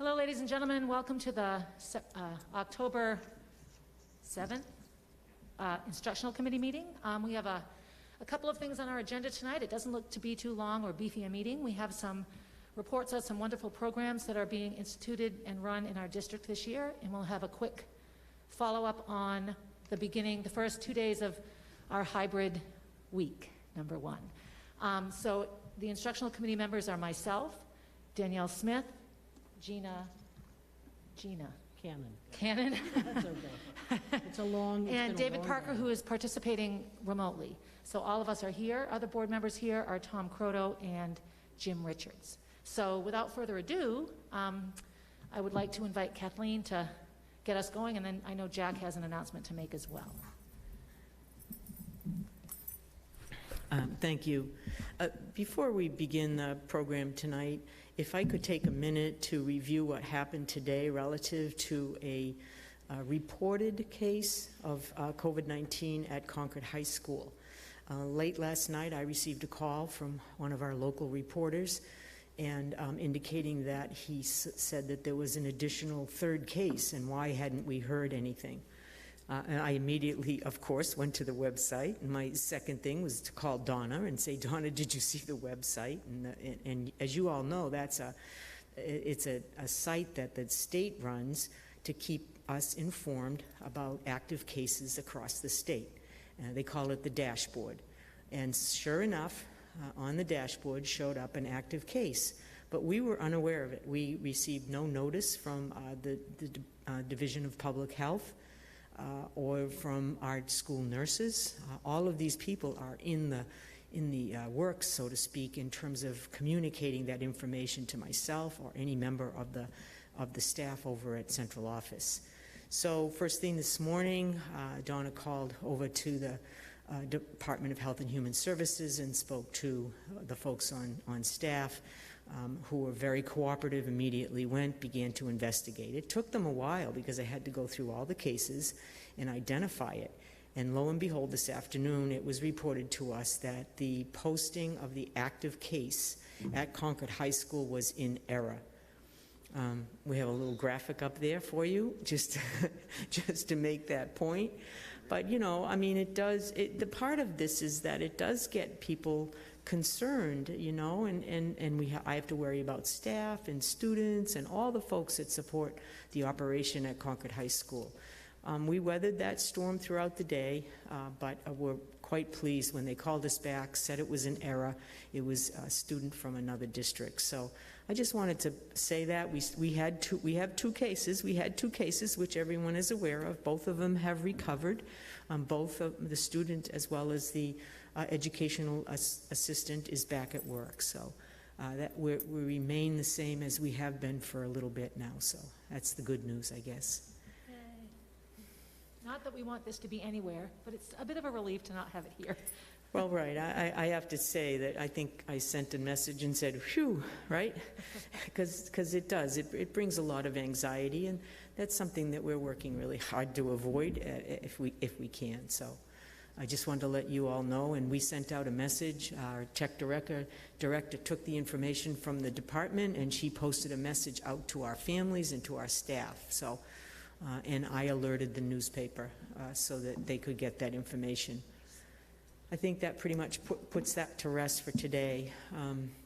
Hello, ladies and gentlemen. Welcome to the October 7th Instructional Committee meeting. We have a couple of things on our agenda tonight. It doesn't look to be too long or beefy a meeting. We have some reports on some wonderful programs that are being instituted and run in our district this year, and we'll have a quick follow-up on the first 2 days of our hybrid week, number one. So the Instructional Committee members are myself, Danielle Smith, Gina Cannon. That's okay. It's a long, and David Parker, who is participating remotely. So all of us are here. Other board members here are Tom Croto and Jim Richards. So without further ado, I would like to invite Kathleen to get us going, and then I know Jack has an announcement to make as well. Thank you. Before we begin the program tonight, if I could take a minute to review what happened today relative to a reported case of COVID-19 at Concord High School. Late last night, I received a call from one of our local reporters and indicating that he said that there was an additional third case, and why hadn't we heard anything? And I immediately, of course, went to the website. And my second thing was to call Donna and say, Donna, did you see the website? And as you all know, it's a site that the state runs to keep us informed about active cases across the state. They call it the dashboard. And sure enough, on the dashboard showed up an active case. But we were unaware of it. We received no notice from the Division of Public Health or from our school nurses. All of these people are in the works, so to speak, in terms of communicating that information to myself or any member of the staff over at central office. So first thing this morning, Donna called over to the Department of Health and Human Services and spoke to the folks on staff who were very cooperative, immediately began to investigate. It took them a while because I had to go through all the cases and identify it. And lo and behold, this afternoon it was reported to us that the posting of the active case at Concord High School was in error. We have a little graphic up there for you, just to make that point. But you know, I mean, the part of this is that it does get people concerned, you know, and I have to worry about staff and students and all the folks that support the operation at Concord High School. We weathered that storm throughout the day, but we're quite pleased when they called us back, said it was an error. It was a student from another district. So I just wanted to say that we have two cases. We had two cases, which everyone is aware of. Both of them have recovered. Both of the student as well as the educational assistant is back at work. So that we remain the same as we have been for a little bit now. So that's the good news, I guess. Not that we want this to be anywhere, but it's a bit of a relief to not have it here. Well, right. I have to say that I think I sent a message and said, phew, right? Because it does. It brings a lot of anxiety, and that's something that we're working really hard to avoid if we can. So I just wanted to let you all know, and we sent out a message. Our tech director took the information from the department, and she posted a message out to our families and to our staff. So. And I alerted the newspaper so that they could get that information. I think that pretty much puts that to rest for today.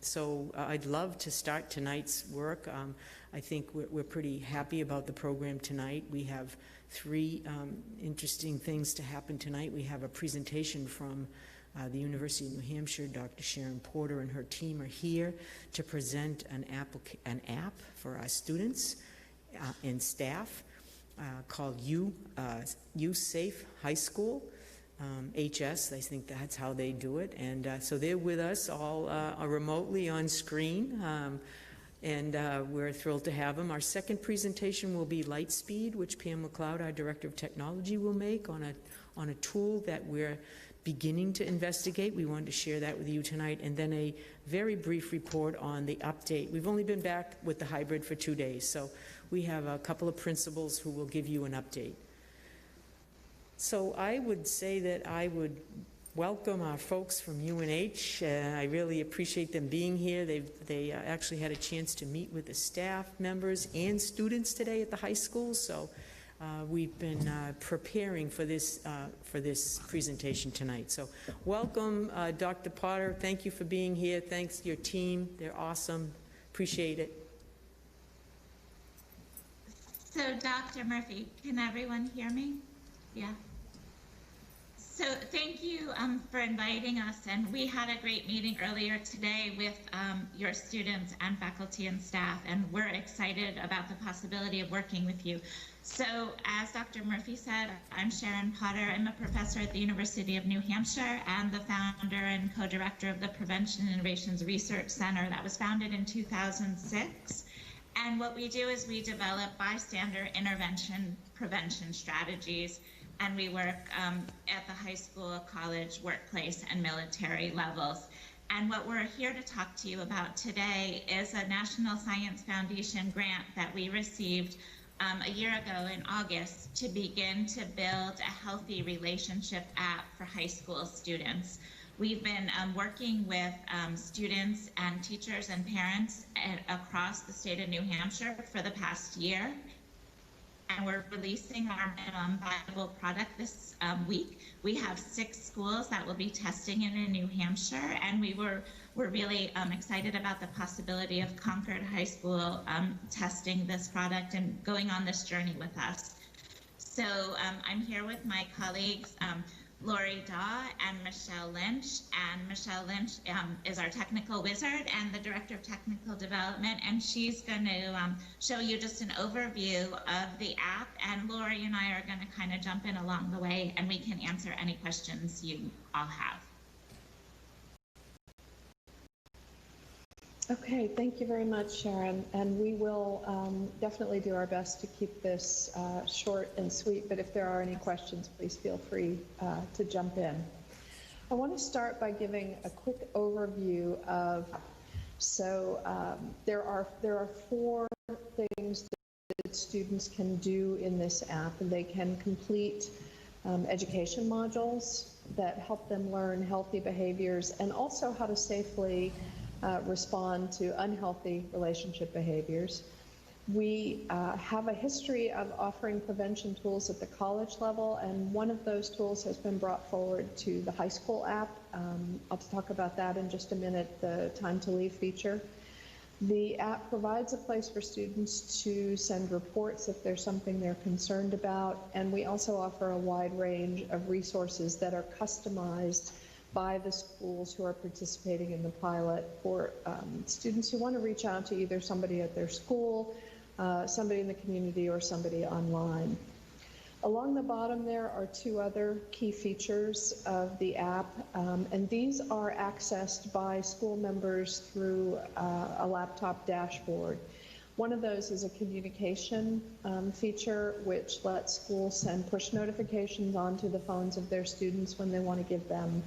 So I'd love to start tonight's work. I think we're pretty happy about the program tonight. We have three interesting things to happen tonight. We have a presentation from the University of New Hampshire. Dr. Sharon Porter and her team are here to present an app for our students and staff. Called You Safe High School, HS, I think that's how they do it. And so they're with us all remotely on screen, and we're thrilled to have them. Our second presentation will be Lightspeed, which Pam McLeod, our Director of Technology, will make on a tool that we're beginning to investigate. We wanted to share that with you tonight, and then a very brief report on the update. We've only been back with the hybrid for 2 days, so we have a couple of principals who will give you an update. So I would say that I would welcome our folks from UNH. I really appreciate them being here. They actually had a chance to meet with the staff members and students today at the high school, so we've been preparing for this presentation tonight. So welcome, Dr. Potter. Thank you for being here. Thanks to your team. They're awesome. Appreciate it. So, Dr. Murphy, can everyone hear me? Yeah. So thank you for inviting us, and we had a great meeting earlier today with your students and faculty and staff, and we're excited about the possibility of working with you. So as Dr. Murphy said, I'm Sharon Potter. I'm a professor at the University of New Hampshire and the founder and co-director of the Prevention and Innovations Research Center that was founded in 2006. And what we do is we develop bystander intervention prevention strategies, and we work at the high school, college, workplace, and military levels. And what we're here to talk to you about today is a National Science Foundation grant that we received a year ago in August to begin to build a healthy relationship app for high school students. We've been working with students and teachers and parents across the state of New Hampshire for the past year. And we're releasing our minimum viable product this week. We have 6 schools that will be testing it in New Hampshire, and we're really excited about the possibility of Concord High School testing this product and going on this journey with us. So I'm here with my colleagues, Lori Daw and Michelle Lynch. And Michelle Lynch is our technical wizard and the director of technical development, and she's going to show you just an overview of the app, and Lori and I are going to kind of jump in along the way, and we can answer any questions you all have. Okay, thank you very much, Sharon. And we will definitely do our best to keep this short and sweet, but if there are any questions, please feel free to jump in. I want to start by giving a quick overview of, there are 4 things that students can do in this app, and they can complete education modules that help them learn healthy behaviors and also how to safely respond to unhealthy relationship behaviors. We have a history of offering prevention tools at the college level, and one of those tools has been brought forward to the high school app. I'll talk about that in just a minute, the time to leave feature. The app provides a place for students to send reports if there's something they're concerned about, and we also offer a wide range of resources that are customized by the schools who are participating in the pilot for students who want to reach out to either somebody at their school, somebody in the community, or somebody online. Along the bottom there are 2 other key features of the app, and these are accessed by school members through a laptop dashboard. One of those is a communication feature, which lets schools send push notifications onto the phones of their students when they want to give them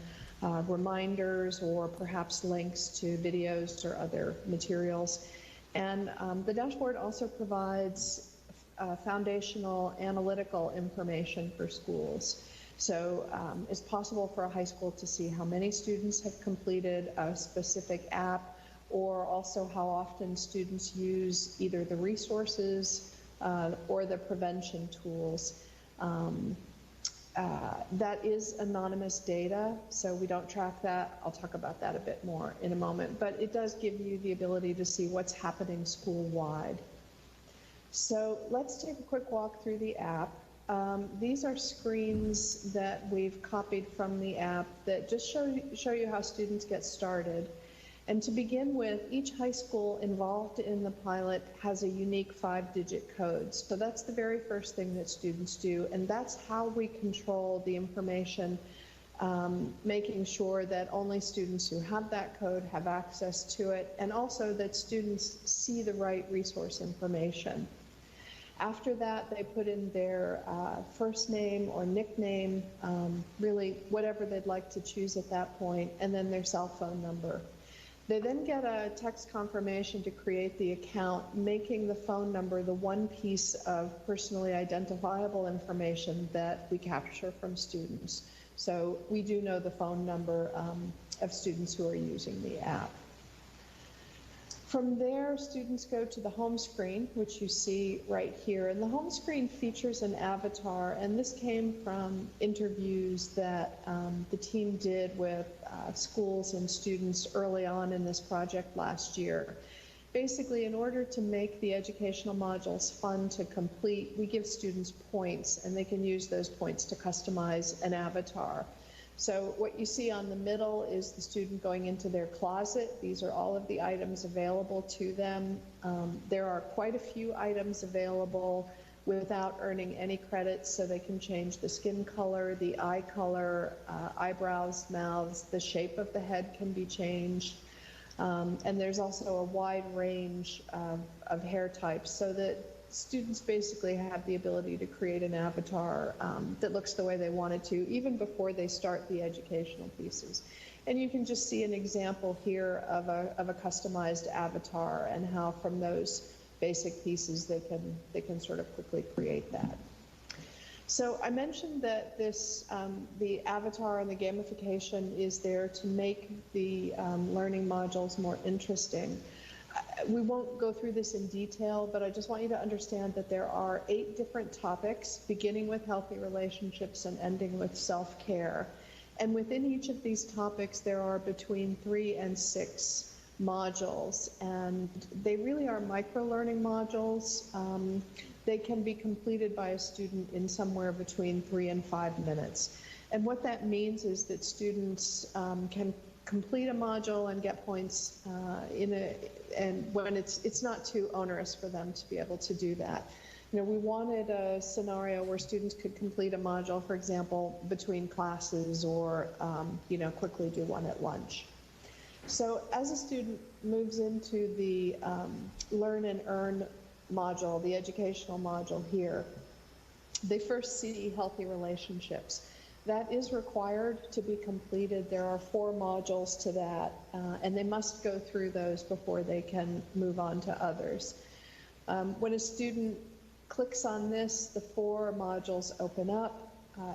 reminders or perhaps links to videos or other materials. And the dashboard also provides foundational analytical information for schools. So it's possible for a high school to see how many students have completed a specific app, or also how often students use either the resources or the prevention tools. That is anonymous data, so we don't track that. I'll talk about that a bit more in a moment, but it does give you the ability to see what's happening school-wide. So let's take a quick walk through the app. These are screens that we've copied from the app that just show you how students get started. And to begin with, each high school involved in the pilot has a unique 5-digit code. So that's the very first thing that students do, and that's how we control the information, making sure that only students who have that code have access to it, and also that students see the right resource information. After that, they put in their first name or nickname, really whatever they'd like to choose at that point, and then their cell phone number. They then get a text confirmation to create the account, making the phone number the one piece of personally identifiable information that we capture from students. So we do know the phone number of students who are using the app. From there, students go to the home screen, which you see right here. And the home screen features an avatar, and this came from interviews that the team did with schools and students early on in this project last year. Basically, in order to make the educational modules fun to complete, we give students points, and they can use those points to customize an avatar. So what you see on the middle is the student going into their closet. These are all of the items available to them. There are quite a few items available without earning any credits, so they can change the skin color, the eye color, eyebrows, mouths, the shape of the head can be changed. And there's also a wide range of hair types, so that students basically have the ability to create an avatar that looks the way they want it to, even before they start the educational pieces. And you can just see an example here of a customized avatar, and how from those basic pieces they can sort of quickly create that. So I mentioned that this, the avatar and the gamification is there to make the learning modules more interesting. We won't go through this in detail, but I just want you to understand that there are 8 different topics, beginning with healthy relationships and ending with self-care. And within each of these topics, there are between 3 and 6 modules, and they really are micro-learning modules. They can be completed by a student in somewhere between 3 and 5 minutes. And what that means is that students can complete a module and get points and when it's not too onerous for them to be able to do that. You know, we wanted a scenario where students could complete a module, for example, between classes, or you know, quickly do one at lunch. So as a student moves into the Learn and Earn module, the educational module here, they first see healthy relationships. That is required to be completed. There are 4 modules to that, and they must go through those before they can move on to others. When a student clicks on this, the 4 modules open up.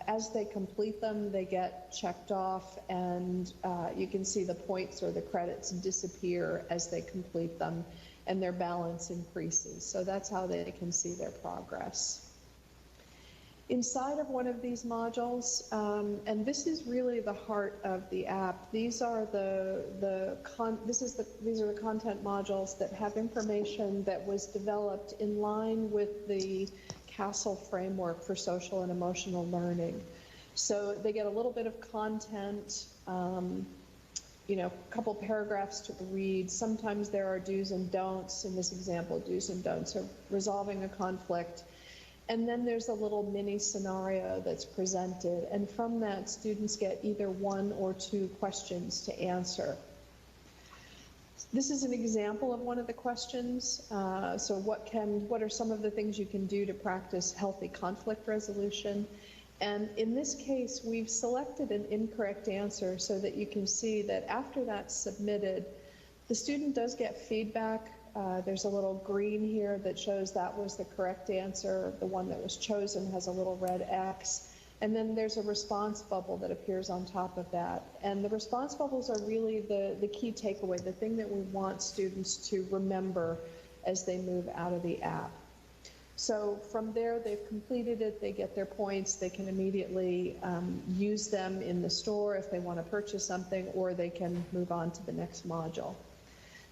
As they complete them, they get checked off, and you can see the points or the credits disappear as they complete them, and their balance increases. So that's how they can see their progress. Inside of one of these modules, and this is really the heart of the app, these are the content modules that have information that was developed in line with the CASEL framework for social and emotional learning. So they get a little bit of content, you know, a couple paragraphs to read. Sometimes there are do's and don'ts. In this example, do's and don'ts of resolving a conflict. And then there's a little mini scenario that's presented, and from that, students get either 1 or 2 questions to answer. This is an example of one of the questions. So what are some of the things you can do to practice healthy conflict resolution? And in this case, we've selected an incorrect answer so that you can see that after that's submitted, the student does get feedback. There's a little green here that shows that was the correct answer. The one that was chosen has a little red X. And then there's a response bubble that appears on top of that. And the response bubbles are really the key takeaway, the thing that we want students to remember as they move out of the app. So from there, they've completed it, they get their points, they can immediately use them in the store if they want to purchase something, or they can move on to the next module.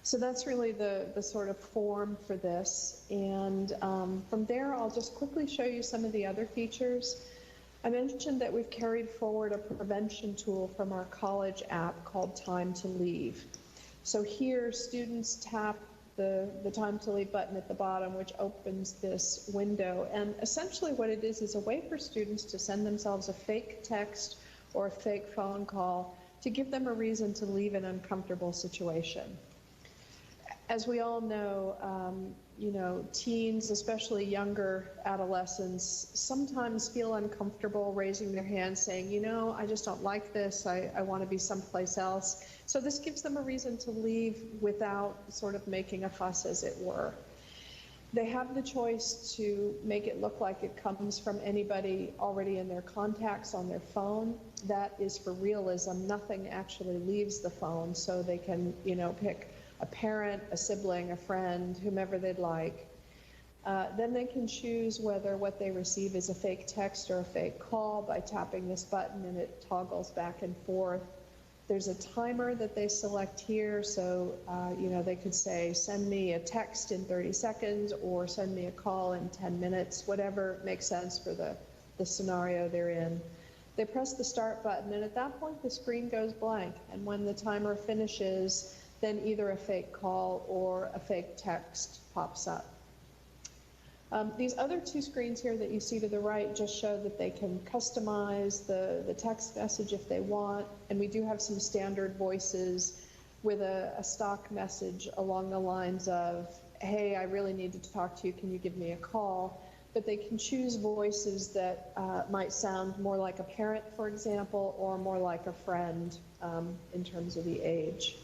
So that's really the sort of form for this. And from there, I'll just quickly show you some of the other features. I mentioned that we've carried forward a prevention tool from our college app called Time to Leave. So here, students tap the Time to Leave button at the bottom, which opens this window. And essentially what it is a way for students to send themselves a fake text or a fake phone call to give them a reason to leave an uncomfortable situation. As we all know, you know, teens, especially younger adolescents, sometimes feel uncomfortable raising their hand saying, you know, I just don't like this, I want to be someplace else. So this gives them a reason to leave without sort of making a fuss, as it were. They have the choice to make it look like it comes from anybody already in their contacts on their phone. That is for realism. Nothing actually leaves the phone, so they can, you know, pick a parent, a sibling, a friend, whomever they'd like. Then they can choose whether what they receive is a fake text or a fake call by tapping this button, and it toggles back and forth. There's a timer that they select here, so you know, they could say, send me a text in 30 seconds or send me a call in 10 minutes, whatever makes sense for the scenario they're in. They press the start button, and at that point the screen goes blank, and when the timer finishes, then either a fake call or a fake text pops up. These other two screens here that you see to the right just show that they can customize the text message if they want, and we do have some standard voices with a stock message along the lines of, hey, I really need to talk to you, can you give me a call? But they can choose voices that might sound more like a parent, for example, or more like a friend in terms of the age.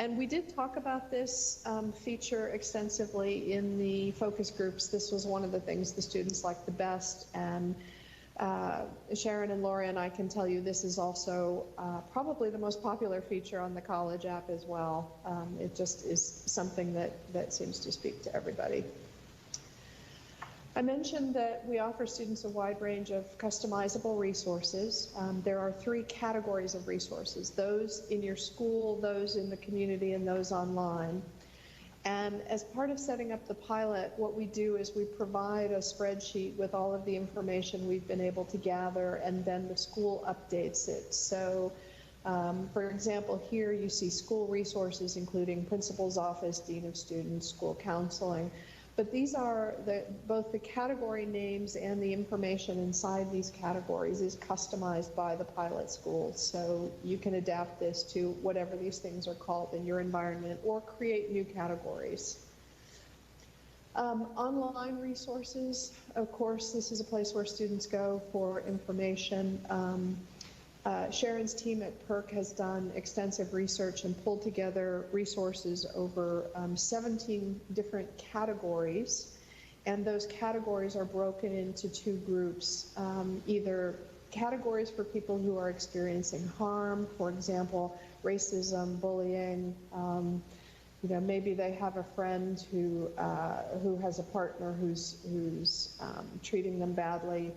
And we did talk about this feature extensively in the focus groups. This was one of the things the students liked the best, and Sharon and Lori and I can tell you this is also probably the most popular feature on the college app as well. It just is something that seems to speak to everybody. I mentioned that we offer students a wide range of customizable resources. There are 3 categories of resources: those in your school, those in the community, and those online. And as part of setting up the pilot, what we do is we provide a spreadsheet with all of the information we've been able to gather, and then the school updates it. So, for example, here you see school resources, including principal's office, dean of students, school counseling. But these are both the category names and the information inside these categories is customized by the pilot school. So you can adapt this to whatever these things are called in your environment or create new categories. Online resources, of course, this is a place where students go for information. Sharon's team at PERC has done extensive research and pulled together resources over 17 different categories, and those categories are broken into 2 groups, either categories for people who are experiencing harm, for example, racism, bullying, you know, maybe they have a friend who has a partner who's treating them badly.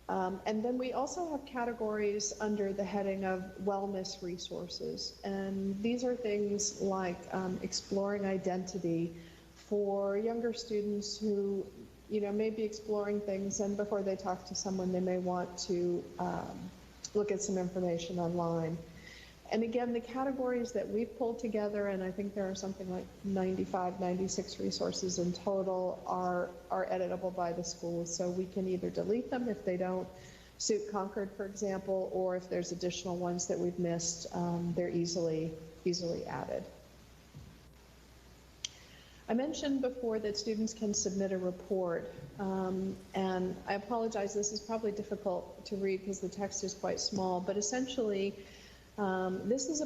And then we also have categories under the heading of wellness resources. And these are things like exploring identity for younger students who, you know, may be exploring things, and before they talk to someone, they may want to look at some information online. And again, the categories that we've pulled together, and I think there are something like 95, 96 resources in total, are editable by the schools. So we can either delete them if they don't suit Concord, for example, or if there's additional ones that we've missed, they're easily added. I mentioned before that students can submit a report, and I apologize, this is probably difficult to read because the text is quite small, but essentially, this is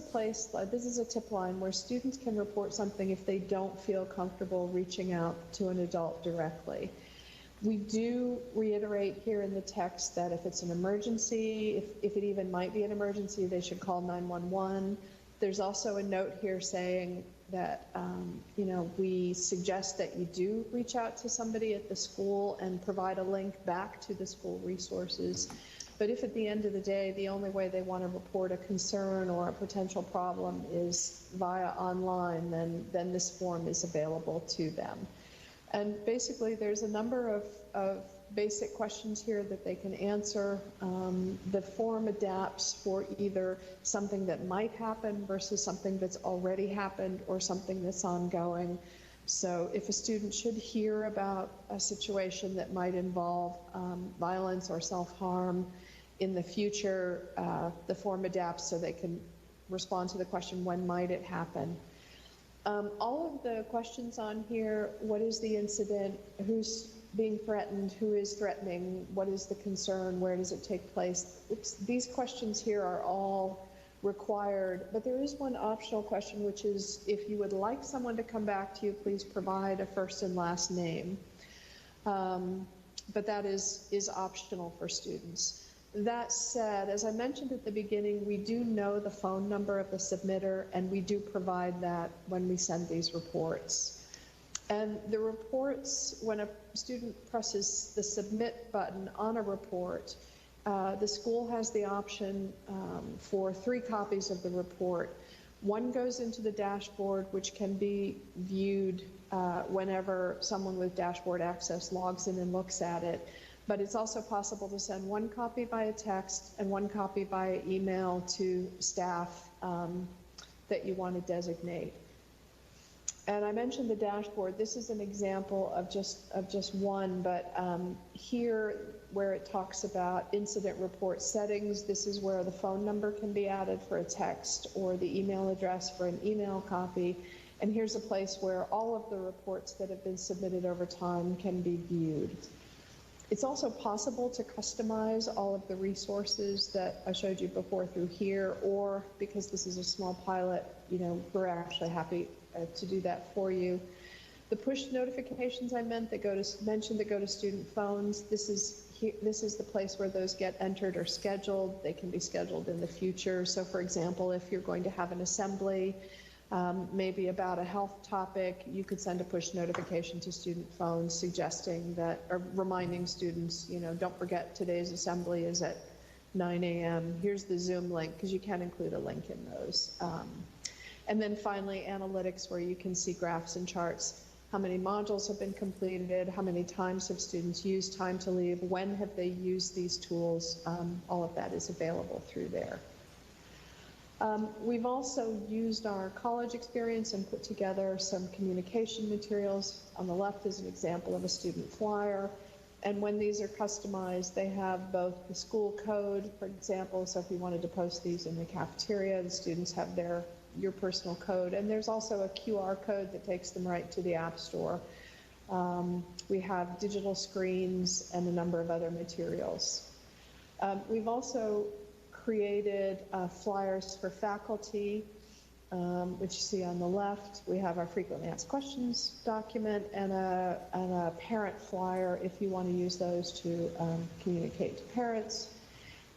a tip line where students can report something if they don't feel comfortable reaching out to an adult directly. We do reiterate here in the text that if it's an emergency, if it even might be an emergency, they should call 911. There's also a note here saying that, you know, we suggest that you do reach out to somebody at the school and provide a link back to the school resources. But if at the end of the day, the only way they want to report a concern or a potential problem is via online, then this form is available to them. And basically, there's a number of basic questions here that they can answer. The form adapts for either something that might happen versus something that's already happened or something that's ongoing. So if a student should hear about a situation that might involve violence or self-harm in the future, the form adapts so they can respond to the question, when might it happen? All of the questions on here, what is the incident, who's being threatened, who is threatening, what is the concern, where does it take place? These questions here are all required, but there is one optional question, which is if you would like someone to come back to you, please provide a first and last name. But that is optional for students. That said, as I mentioned at the beginning, we do know the phone number of the submitter, and we do provide that when we send these reports. And the reports, when a student presses the submit button on a report, the school has the option for 3 copies of the report. One goes into the dashboard, which can be viewed whenever someone with dashboard access logs in and looks at it. But it's also possible to send 1 copy via text and 1 copy via email to staff that you want to designate. And I mentioned the dashboard. This is an example of just one, but here where it talks about incident report settings, this is where the phone number can be added for a text or the email address for an email copy. And here's a place where all of the reports that have been submitted over time can be viewed. It's also possible to customize all of the resources that I showed you before through here, or because this is a small pilot, we're actually happy to do that for you. The push notifications I mentioned that go to student phones, this is the place where those get entered or scheduled. They can be scheduled in the future. So for example, if you're going to have an assembly, maybe about a health topic, you could send a push notification to student phones suggesting that, or reminding students, don't forget today's assembly is at 9 a.m. Here's the Zoom link, because you can include a link in those. And then finally, analytics, where you can see graphs and charts. How many modules have been completed? How many times have students used time to leave? When have they used these tools? All of that is available through there. We've also used our college experience and put together some communication materials. On the left is an example of a student flyer. And when these are customized, they have both the school code, for example. So if you wanted to post these in the cafeteria, the students have your personal code. And there's also a QR code that takes them right to the App Store. We have digital screens and a number of other materials. We've also created flyers for faculty, which you see on the left. We have our frequently asked questions document and a parent flyer if you want to use those to communicate to parents.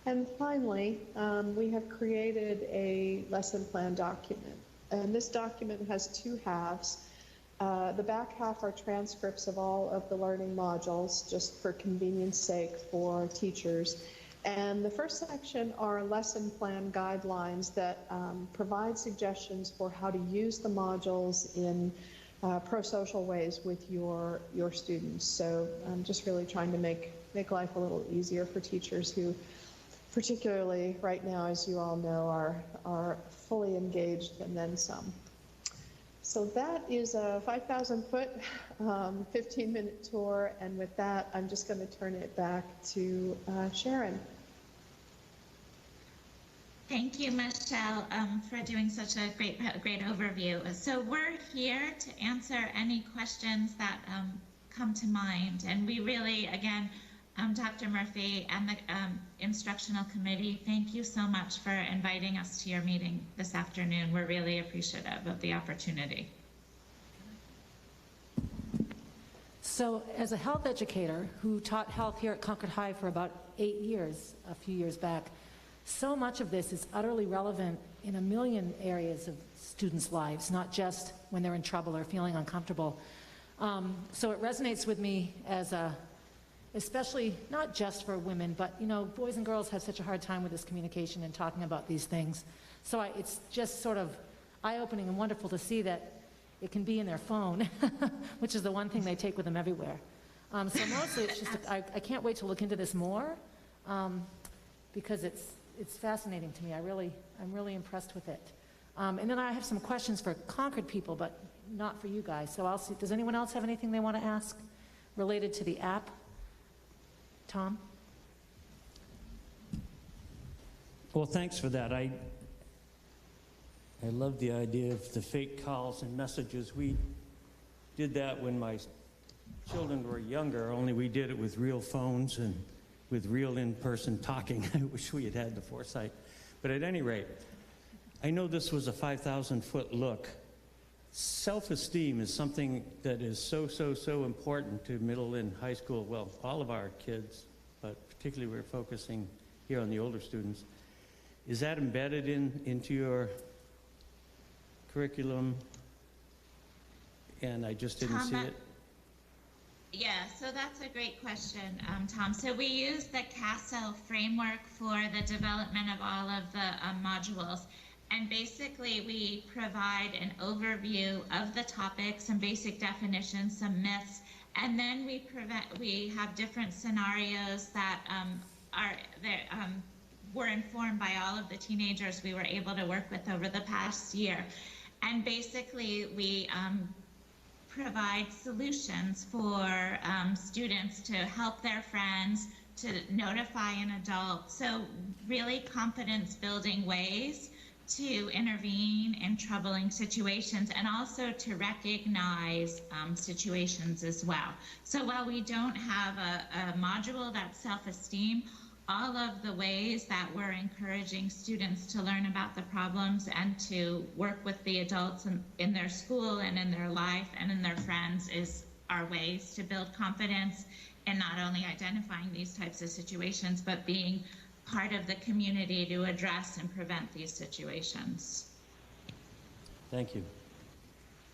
And finally, we have created a lesson plan document. And this document has 2 halves. The back half are transcripts of all of the learning modules, just for convenience sake for teachers. And the first section are lesson plan guidelines that provide suggestions for how to use the modules in pro-social ways with your students. So I'm just really trying to make life a little easier for teachers who, particularly right now, as you all know, are fully engaged and then some. So that is a 5,000-foot, 15-minute tour, and with that, I'm just going to turn it back to Sharon. Thank you, Michelle, for doing such a great overview. So we're here to answer any questions that come to mind, and we really, again, Dr. Murphy and the Instructional Committee, thank you so much for inviting us to your meeting this afternoon. We're really appreciative of the opportunity. So as a health educator who taught health here at Concord High for about 8 years, a few years back, so much of this is utterly relevant in a million areas of students' lives, not just when they're in trouble or feeling uncomfortable. So it resonates with me as especially not just for women, but boys and girls have such a hard time with this communication and talking about these things. So it's just sort of eye-opening and wonderful to see that it can be in their phone, which is the one thing they take with them everywhere. So mostly it's just, I can't wait to look into this more because it's fascinating to me. I'm really impressed with it. And then I have some questions for Concord people, but not for you guys. So I'll see, does anyone else have anything they want to ask related to the app? Tom? Well, thanks for that. I love the idea of the fake calls and messages. We did that when my children were younger, only we did it with real phones and with real in-person talking. I wish we had had the foresight. But at any rate, I know this was a 5,000-foot look. Self-esteem is something that is so important to middle and high school, well, all of our kids, but particularly we're focusing here on the older students. Is that embedded into your curriculum? And I just didn't see it. Yeah, so that's a great question, Tom. So we use the CASEL framework for the development of all of the modules. And basically, we provide an overview of the topics, some basic definitions, some myths, and then we have different scenarios that were informed by all of the teenagers we were able to work with over the past year. And basically, we provide solutions for students to help their friends, to notify an adult. So really confidence building ways to intervene in troubling situations, and also to recognize situations as well. So while we don't have a module that's self-esteem, all of the ways that we're encouraging students to learn about the problems and to work with the adults in their school and in their life and in their friends are ways to build confidence in not only identifying these types of situations, but being part of the community to address and prevent these situations. Thank you.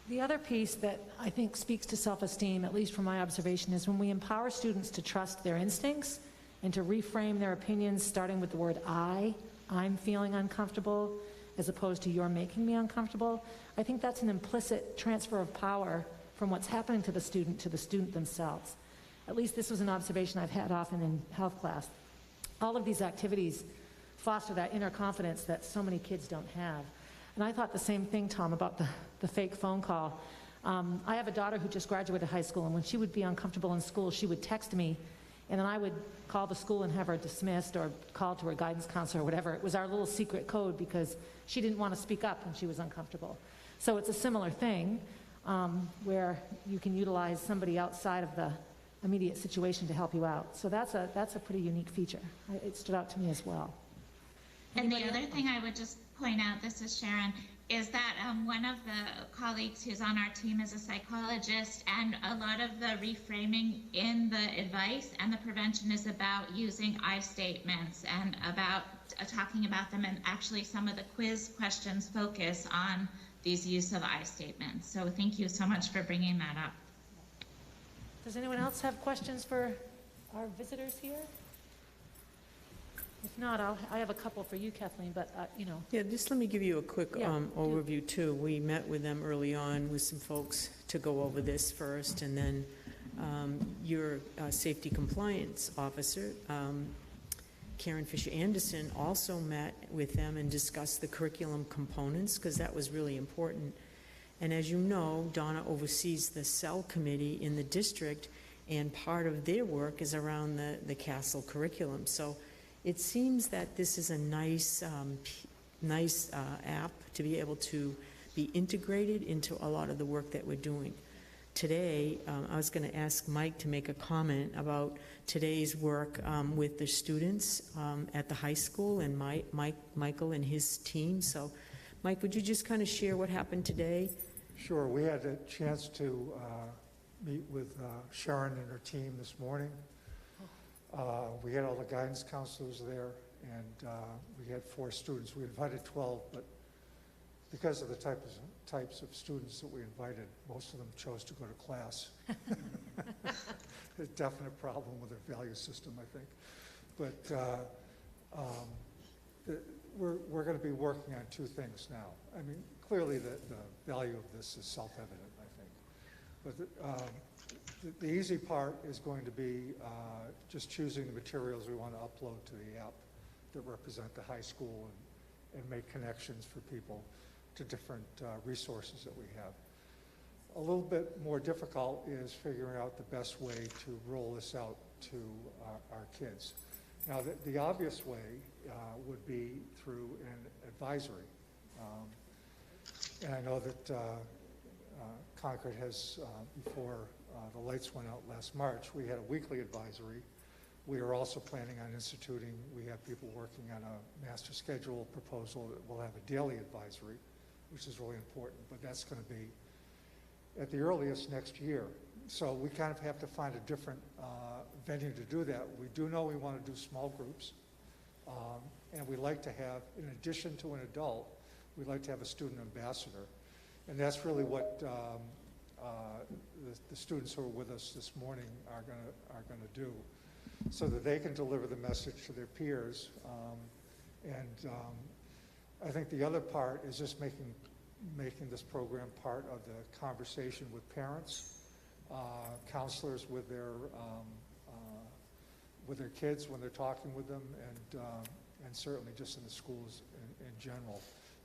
The other piece that I think speaks to self-esteem, at least from my observation, is when we empower students to trust their instincts and to reframe their opinions, starting with the word I'm feeling uncomfortable, as opposed to you're making me uncomfortable. I think that's an implicit transfer of power from what's happening to the student themselves. At least this was an observation I've had often in health class. All of these activities foster that inner confidence that so many kids don't have. And I thought the same thing, Tom, about the fake phone call. I have a daughter who just graduated high school, and when she would be uncomfortable in school, she would text me, and then I would call the school and have her dismissed or call to her guidance counselor or whatever. It was our little secret code because she didn't want to speak up when she was uncomfortable. So it's a similar thing where you can utilize somebody outside of the immediate situation to help you out. So that's a pretty unique feature. It stood out to me as well. And the other thing I would just point out, this is Sharon, is that one of the colleagues who's on our team is a psychologist, and a lot of the reframing in the advice and the prevention is about using I statements and about talking about them, and actually some of the quiz questions focus on these use of I statements. So thank you so much for bringing that up. Does anyone else have questions for our visitors here? If not, I have a couple for you, Kathleen, but, Yeah, just let me give you a quick Yeah, overview, too. We met with them early on with some folks to go over this first, and then your safety compliance officer, Karen Fisher-Anderson, also met with them and discussed the curriculum components, because that was really important. And as you know, Donna oversees the cell committee in the district, and part of their work is around the CASEL curriculum. So it seems that this is a nice app to be able to be integrated into a lot of the work that we're doing. Today, I was going to ask Mike to make a comment about today's work with the students at the high school, and Michael and his team. So, Mike, would you just kind of share what happened today? Sure. We had a chance to meet with Sharon and her team this morning. We had all the guidance counselors there, and we had 4 students. We invited 12, but because of the types of students that we invited, most of them chose to go to class. A definite problem with their value system, I think. But we're going to be working on 2 things now. I mean, clearly the value of this is self-evident, I think. But the easy part is going to be just choosing the materials we want to upload to the app that represent the high school and make connections for people to different resources that we have. A little bit more difficult is figuring out the best way to roll this out to our kids. Now, the obvious way would be through an advisory. And I know that Concord has, before the lights went out last March, we had a weekly advisory. We are also planning on instituting, we have people working on a master schedule proposal that will have a daily advisory, which is really important, but that's going to be at the earliest next year. So we kind of have to find a different venue to do that. We do know we want to do small groups, and we like to have, in addition to an adult, we'd like to have a student ambassador. And that's really what the students who are with us this morning are going to do, so that they can deliver the message to their peers. I think the other part is just making this program part of the conversation with parents, counselors with their kids when they're talking with them, and certainly just in the schools in general,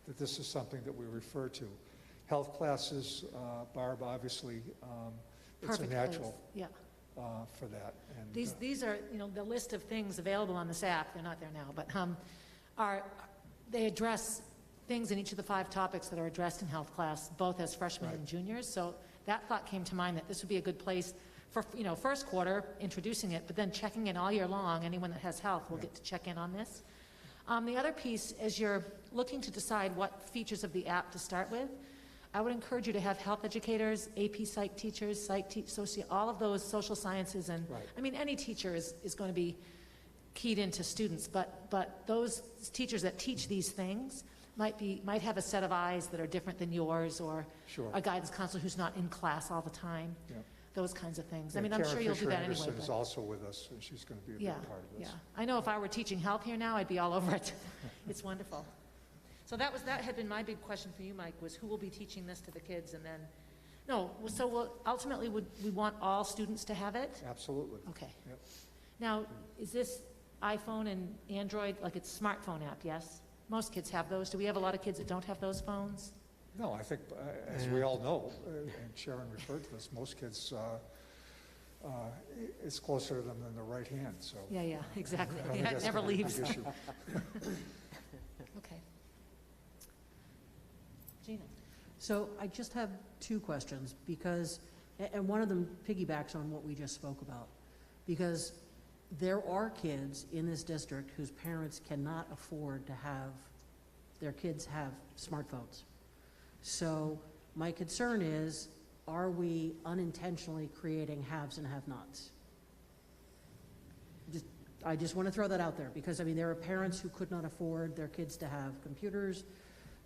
that this is something that we refer to. Health classes, Barb, obviously, it's a Perfect natural place. Yeah. for that. And These are, the list of things available on this app, they're not there now, but they address things in each of the 5 topics that are addressed in health class, both as freshmen and juniors. So that thought came to mind, that this would be a good place for, first quarter, introducing it, but then checking in all year long. Anyone that has health will get to check in on this. The other piece, as you're looking to decide what features of the app to start with, I would encourage you to have health educators, AP psych teachers, all of those social sciences, and I mean, any teacher is going to be keyed into students, but those teachers that teach these things might have a set of eyes that are different than yours, or a guidance counselor who's not in class all the time. Yeah. Those kinds of things. I mean, I'm Karen sure you'll do that Fisher anyway. Anderson is also with us, and she's going to be a big part of this. Yeah. I know if I were teaching health here now, I'd be all over it. It's wonderful. So that had been my big question for you, Mike, was who will be teaching this to the kids, and then, ultimately, would we want all students to have it? Absolutely. Okay. Yep. Now, is this iPhone and Android, like it's a smartphone app, yes? Most kids have those. Do we have a lot of kids that don't have those phones? No, I think, as we all know, and Sharon referred to this, most kids, it's closer to them than the right hand, so. Yeah, exactly. I think It that's never gonna be a big leaves. issue. Okay. Gina? So I just have 2 questions, because, and one of them piggybacks on what we just spoke about, because there are kids in this district whose parents cannot afford to have their kids have smartphones. So my concern is, are we unintentionally creating haves and have-nots? I just want to throw that out there, because, I mean, there are parents who could not afford their kids to have computers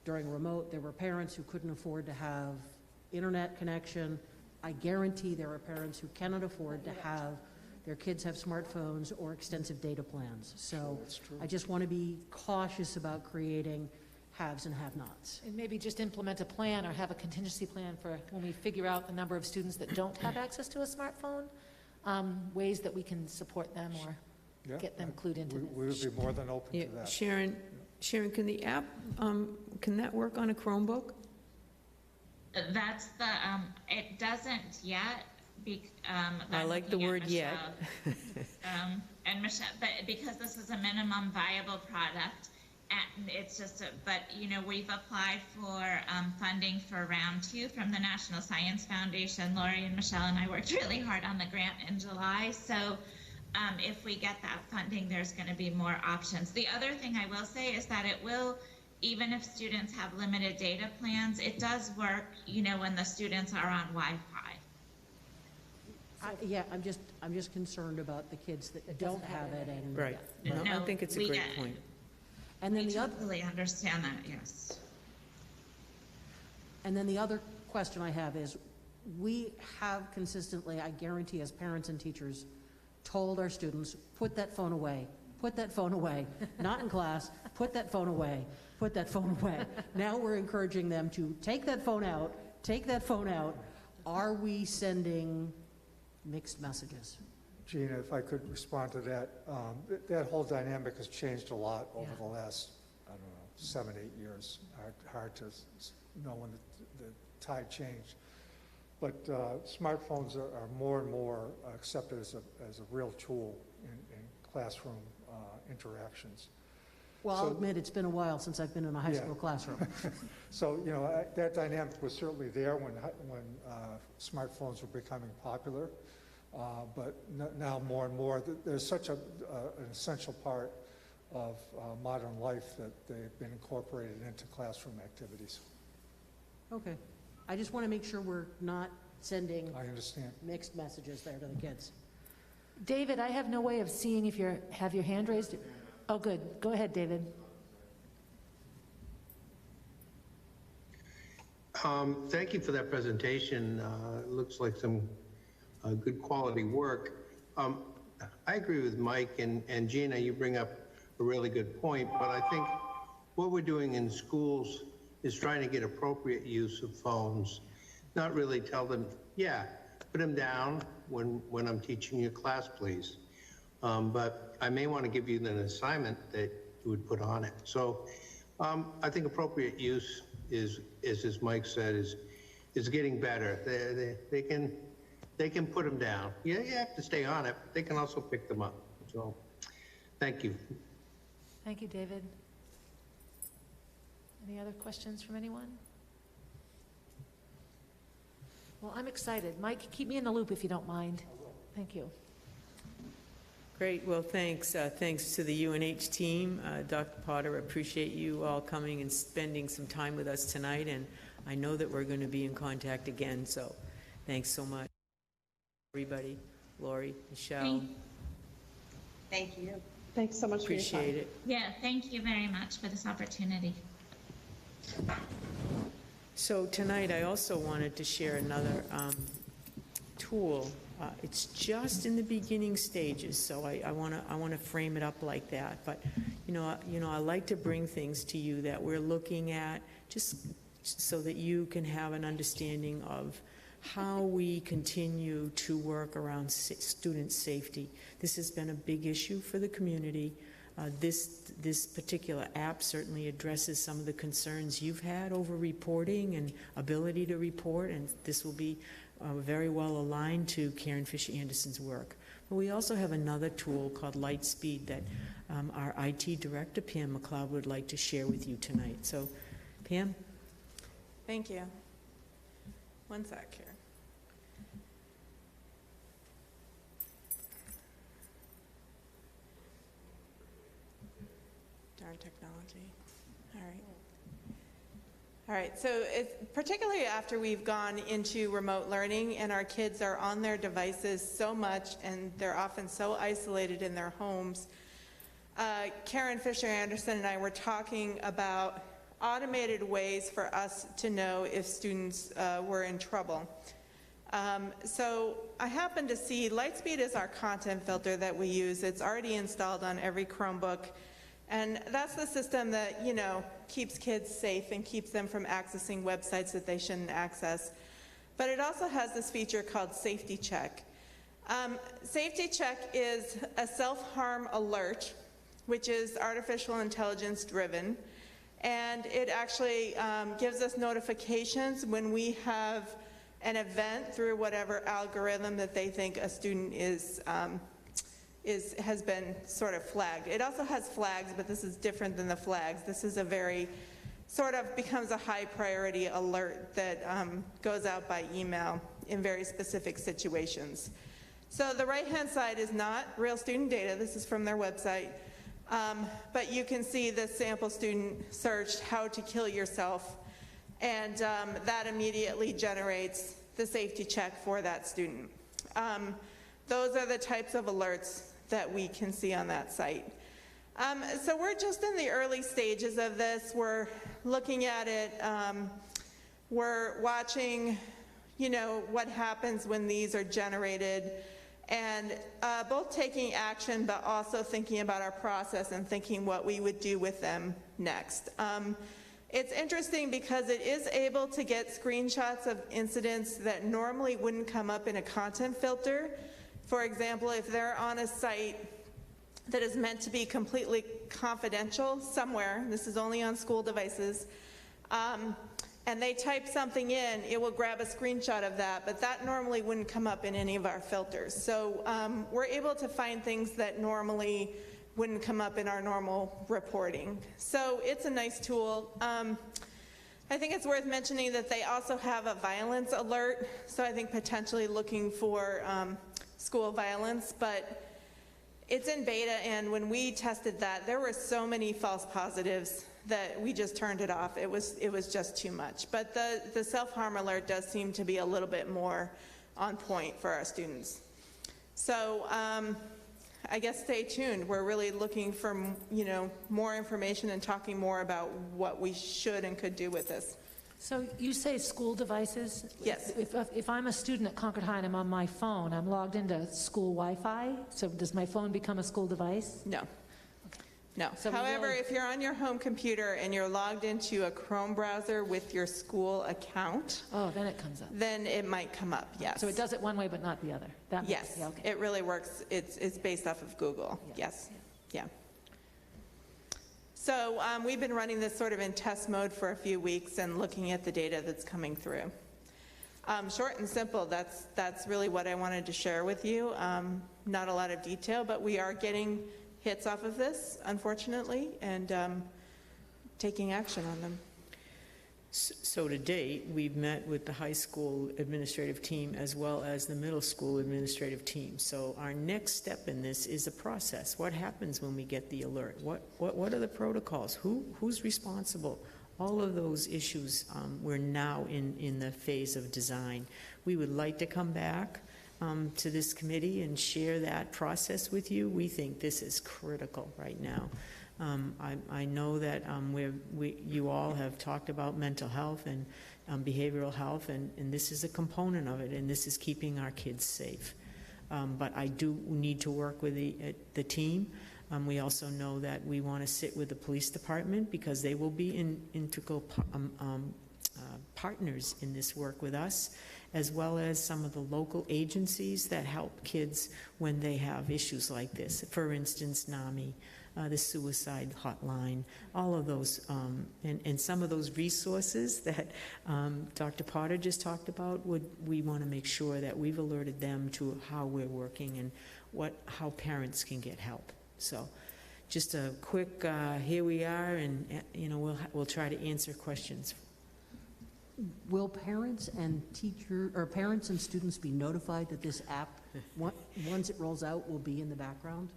during remote. There were parents who couldn't afford to have internet connection. I guarantee there are parents who cannot afford to have their kids have smartphones or extensive data plans. So I just want to be cautious about creating haves and have-nots. And maybe just implement a plan or have a contingency plan for when we figure out the number of students that don't have access to a smartphone, ways that we can support them or get them clued into this. We would be more than open to that. Sharon, can the app, can that work on a Chromebook? That's the, it doesn't yet. I like the word yet. And Michelle, but because this is a minimum viable product, and it's just, but we've applied for funding for round 2 from the National Science Foundation. Lori and Michelle and I worked really hard on the grant in July. So if we get that funding, there's going to be more options. The other thing I will say is that it will, even if students have limited data plans, it does work, when the students are on Wi-Fi. Yeah, I'm just concerned about the kids that don't have it. And Right. No, I think it's a great point. And then We the other, totally understand that, yes. and then the other question I have is, we have consistently, I guarantee, as parents and teachers, told our students, put that phone away, not in class, put that phone away. Now we're encouraging them to take that phone out. Are we sending mixed messages? Gina, if I could respond to that, that whole dynamic has changed a lot over the last, 7, 8 years. Hard to know when the tide changed. But smartphones are more and more accepted as a real tool in classroom interactions. Well, I'll So- admit, it's been a while since I've been in a high Yeah. school classroom. So, you know, that dynamic was certainly there when smartphones were becoming popular, but now more and more, there's such an essential part of modern life that they've been incorporated into classroom activities. Okay. I just want to make sure we're not sending I understand. mixed messages there to the kids. David, I have no way of seeing if you have your hand raised. Oh, good. Go ahead, David. Thank you for that presentation. It looks like some good quality work. I agree with Mike and Gina, you bring up a really good point, but I think what we're doing in schools is trying to get appropriate use of phones, not really tell them, yeah, put them down when I'm teaching your class, please. But I may want to give you an assignment that you would put on it. So I think appropriate use is as Mike said, is getting better. They can put them down. Yeah, you have to stay on it, but they can also pick them up. So thank you. Thank you, David. Any other questions from anyone? Well, I'm excited. Mike, keep me in the loop if you don't mind. Thank you. Great, well, thanks. Thanks to the UNH team. Dr. Potter, appreciate you all coming and spending some time with us tonight, and I know that we're going to be in contact again, so thanks so much, everybody. Lori, Michelle, Thank you. Thanks so much for your time. appreciate it. Yeah, thank you very much for this opportunity. So tonight, I also wanted to share another tool. It's just in the beginning stages, so I want to frame it up like that. But you know, I like to bring things to you that we're looking at, just so that you can have an understanding of how we continue to work around student safety. This has been a big issue for the community. This particular app certainly addresses some of the concerns you've had over reporting and ability to report, and this will be very well aligned to Karen Fisher Anderson's work. But we also have another tool called Lightspeed that our IT director, Pam McLeod, would like to share with you tonight. So, Pam? Thank you. One sec here. Darn technology. All right. All right, so particularly after we've gone into remote learning and our kids are on their devices so much and they're often so isolated in their homes, Karen Fisher Anderson and I were talking about automated ways for us to know if students were in trouble. So I happened to see Lightspeed is our content filter that we use. It's already installed on every Chromebook. And that's the system that, you know, keeps kids safe and keeps them from accessing websites that they shouldn't access. But it also has this feature called Safety Check. Safety Check is a self-harm alert, which is artificial intelligence driven. And it actually gives us notifications when we have an event through whatever algorithm that they think a student has been sort of flagged. It also has flags, but this is different than the flags. This is a very, sort of becomes a high priority alert that goes out by email in very specific situations. So the right-hand side is not real student data. This is from their website. But you can see the sample student searched how to kill yourself, and that immediately generates the safety check for that student. Those are the types of alerts that we can see on that site. So we're just in the early stages of this. We're looking at it. We're watching, you know, what happens when these are generated, and both taking action but also thinking about our process and thinking what we would do with them next. It's interesting because it is able to get screenshots of incidents that normally wouldn't come up in a content filter. For example, if they're on a site that is meant to be completely confidential somewhere, this is only on school devices, and they type something in, it will grab a screenshot of that, but that normally wouldn't come up in any of our filters. So we're able to find things that normally wouldn't come up in our normal reporting. So it's a nice tool. I think it's worth mentioning that they also have a violence alert, so I think potentially looking for school violence, but it's in beta, and when we tested that, there were so many false positives that we just turned it off. It was just too much. But the self-harm alert does seem to be a little bit more on point for our students. So I guess stay tuned. We're really looking for, more information and talking more about what we should and could do with this. So you say school devices? Yes. If I'm a student at Concord High and I'm on my phone, I'm logged into school Wi-Fi, so does my phone become a school device? No. No. So we However, really- if you're on your home computer and you're logged into a Chrome browser with your school account, Oh, then it comes up. then it might come up, yes. So it does it one way but not the other? That makes- Yes, yeah, okay. it really works. It's based off of Google, Yeah, yes. Yeah. So we've been running this sort of in test mode for a few weeks and looking at the data that's coming through. Short and simple, that's really what I wanted to share with you. Not a lot of detail, but we are getting hits off of this, unfortunately, and taking action on them. So to date, we've met with the high school administrative team as well as the middle school administrative team. So our next step in this is a process. What happens when we get the alert? What are the protocols? Who's responsible? All of those issues, we're now in the phase of design. We would like to come back to this committee and share that process with you. We think this is critical right now. I know that you all have talked about mental health and behavioral health, and this is a component of it, and this is keeping our kids safe. But I do need to work with the team. We also know that we want to sit with the police department because they will be integral partners in this work with us, as well as some of the local agencies that help kids when they have issues like this. For instance, NAMI, the suicide hotline, all of those, and some of those resources that Dr. Potter just talked about, we want to make sure that we've alerted them to how we're working and how parents can get help. So just a quick, here we are, and we'll try to answer questions. Will parents and parents and students be notified that this app, once it rolls out, will be in the background?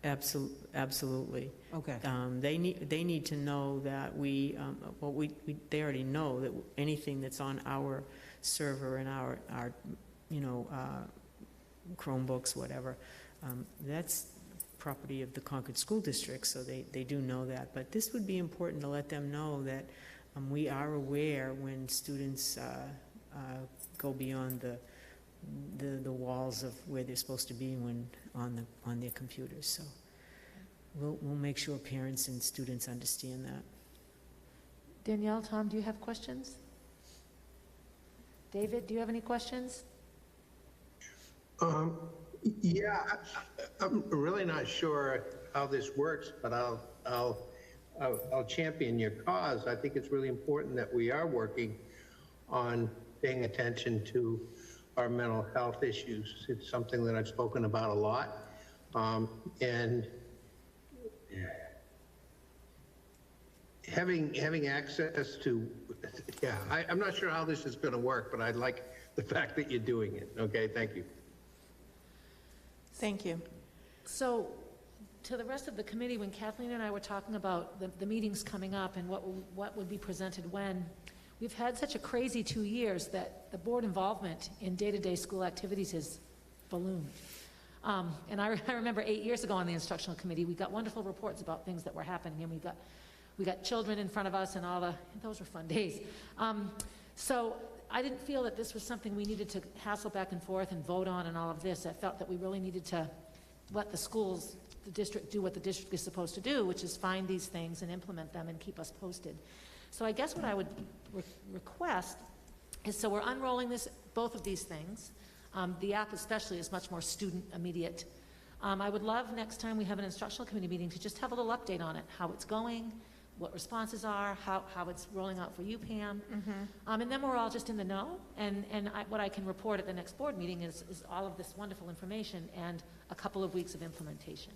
Absolutely. Okay. They need to know that they already know that anything that's on our server and our Chromebooks, whatever, that's property of the Concord School District, so they do know that. But this would be important to let them know that we are aware when students go beyond the walls of where they're supposed to be when on their computers. So we'll make sure parents and students understand that. Danielle, Tom, do you have questions? David, do you have any questions? Yeah, I'm really not sure how this works, but I'll champion your cause. I think it's really important that we are working on paying attention to our mental health issues. It's something that I've spoken about a lot. And having access to, I'm not sure how this is going to work, but I like the fact that you're doing it. Okay, thank you. Thank you. So to the rest of the committee, when Kathleen and I were talking about the meetings coming up and what would be presented when, we've had such a crazy 2 years that the board involvement in day-to-day school activities has ballooned. And I remember 8 years ago on the instructional committee, we got wonderful reports about things that were happening, and we got children in front of us, and those were fun days. So I didn't feel that this was something we needed to hassle back and forth and vote on and all of this. I felt that we really needed to let the district do what the district is supposed to do, which is find these things and implement them and keep us posted. So I guess what I would request is, so we're unrolling both of these things. The app especially is much more student immediate. I would love next time we have an instructional committee meeting to just have a little update on it, how it's going, what responses are, how it's rolling out for you, Pam. Mm-hmm. And then we're all just in the know, and what I can report at the next board meeting is all of this wonderful information and a couple of weeks of implementation.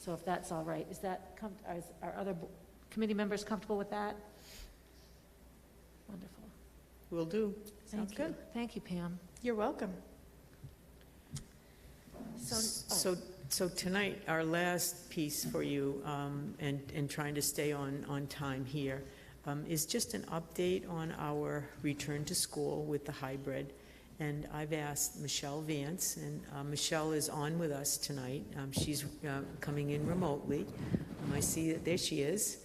So if that's all right, is that, are other committee members comfortable with that? Wonderful. Will do. Sounds good. Thank you, Pam. You're welcome. So tonight, our last piece for you, and trying to stay on time here, is just an update on our return to school with the hybrid. And I've asked Michelle Vance, and Michelle is on with us tonight. She's coming in remotely. I see that there she is.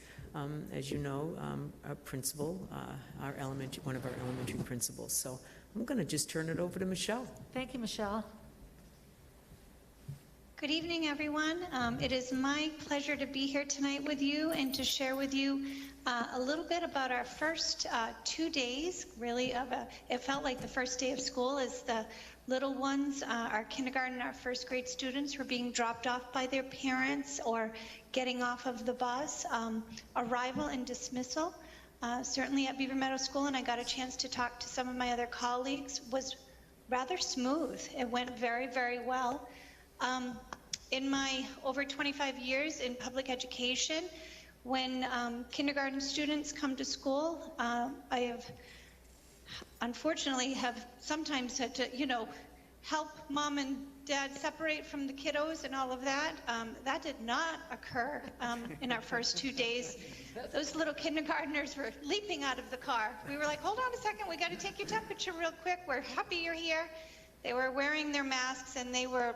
As you know, our principal, one of our elementary principals. So I'm going to just turn it over to Michelle. Thank you, Michelle. Good evening, everyone. It is my pleasure to be here tonight with you and to share with you a little bit about our first 2 days, really, it felt like the first day of school as the little ones, our kindergarten, our first grade students were being dropped off by their parents or getting off of the bus. Arrival and dismissal, certainly at Beaver Meadow School, and I got a chance to talk to some of my other colleagues, was rather smooth. It went very, very well. In my over 25 years in public education, when kindergarten students come to school, I have unfortunately sometimes had to, help mom and dad separate from the kiddos and all of that. That did not occur in our first 2 days. Those little kindergartners were leaping out of the car. We were like, hold on a second, we got to take your temperature real quick. We're happy you're here. They were wearing their masks and they were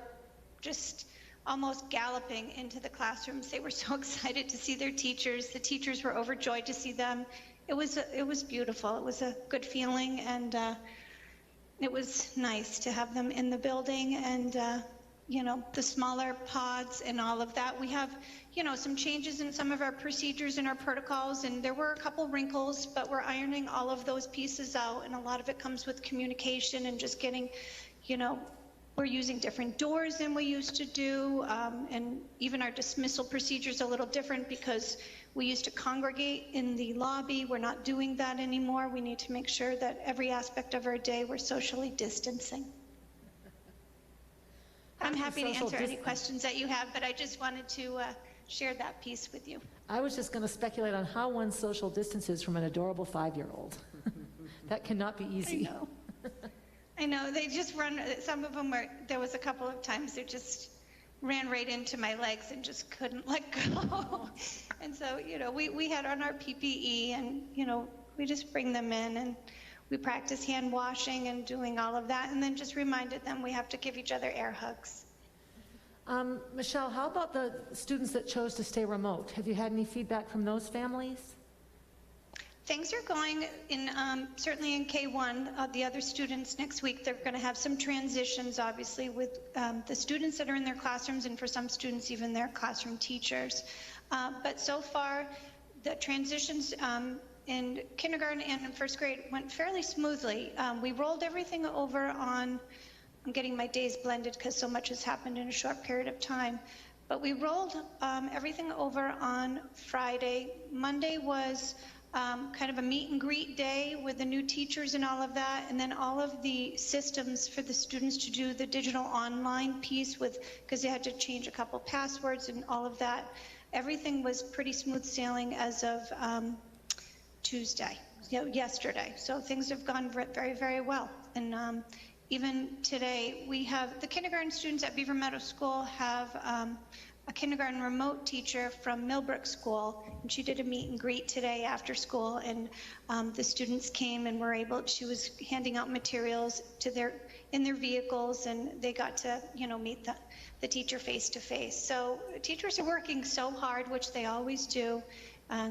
just almost galloping into the classrooms. They were so excited to see their teachers. The teachers were overjoyed to see them. It was beautiful. It was a good feeling, and it was nice to have them in the building, and the smaller pods and all of that. We have some changes in some of our procedures and our protocols, and there were a couple wrinkles, but we're ironing all of those pieces out, and a lot of it comes with communication and just getting, we're using different doors than we used to do, and even our dismissal procedure is a little different because we used to congregate in the lobby. We're not doing that anymore. We need to make sure that every aspect of our day we're socially distancing. I'm happy to answer any questions that you have, but I just wanted to share that piece with you. I was just going to speculate on how one social distances from an adorable 5-year-old. That cannot be easy. I know. I know, they just run, some of them there was a couple of times they just ran right into my legs and just couldn't let go. And so, we had on our PPE and, we just bring them in and we practice hand washing and doing all of that, and then just reminded them we have to give each other air hugs. Michelle, how about the students that chose to stay remote? Have you had any feedback from those families? Things are going in, certainly in K1, the other students next week, they're going to have some transitions, obviously, with the students that are in their classrooms, and for some students, even their classroom teachers. But so far, the transitions in kindergarten and in first grade went fairly smoothly. We rolled everything over on, I'm getting my days blended because so much has happened in a short period of time, but we rolled everything over on Friday. Monday was kind of a meet and greet day with the new teachers and all of that, and then all of the systems for the students to do the digital online piece because they had to change a couple passwords and all of that. Everything was pretty smooth sailing as of Tuesday, yesterday. So things have gone very, very well. And even today, we have the kindergarten students at Beaver Meadow School have a kindergarten remote teacher from Millbrook School, and she did a meet and greet today after school, and the students came and she was handing out materials in their vehicles, and they got to, meet the teacher face to face. So teachers are working so hard, which they always do,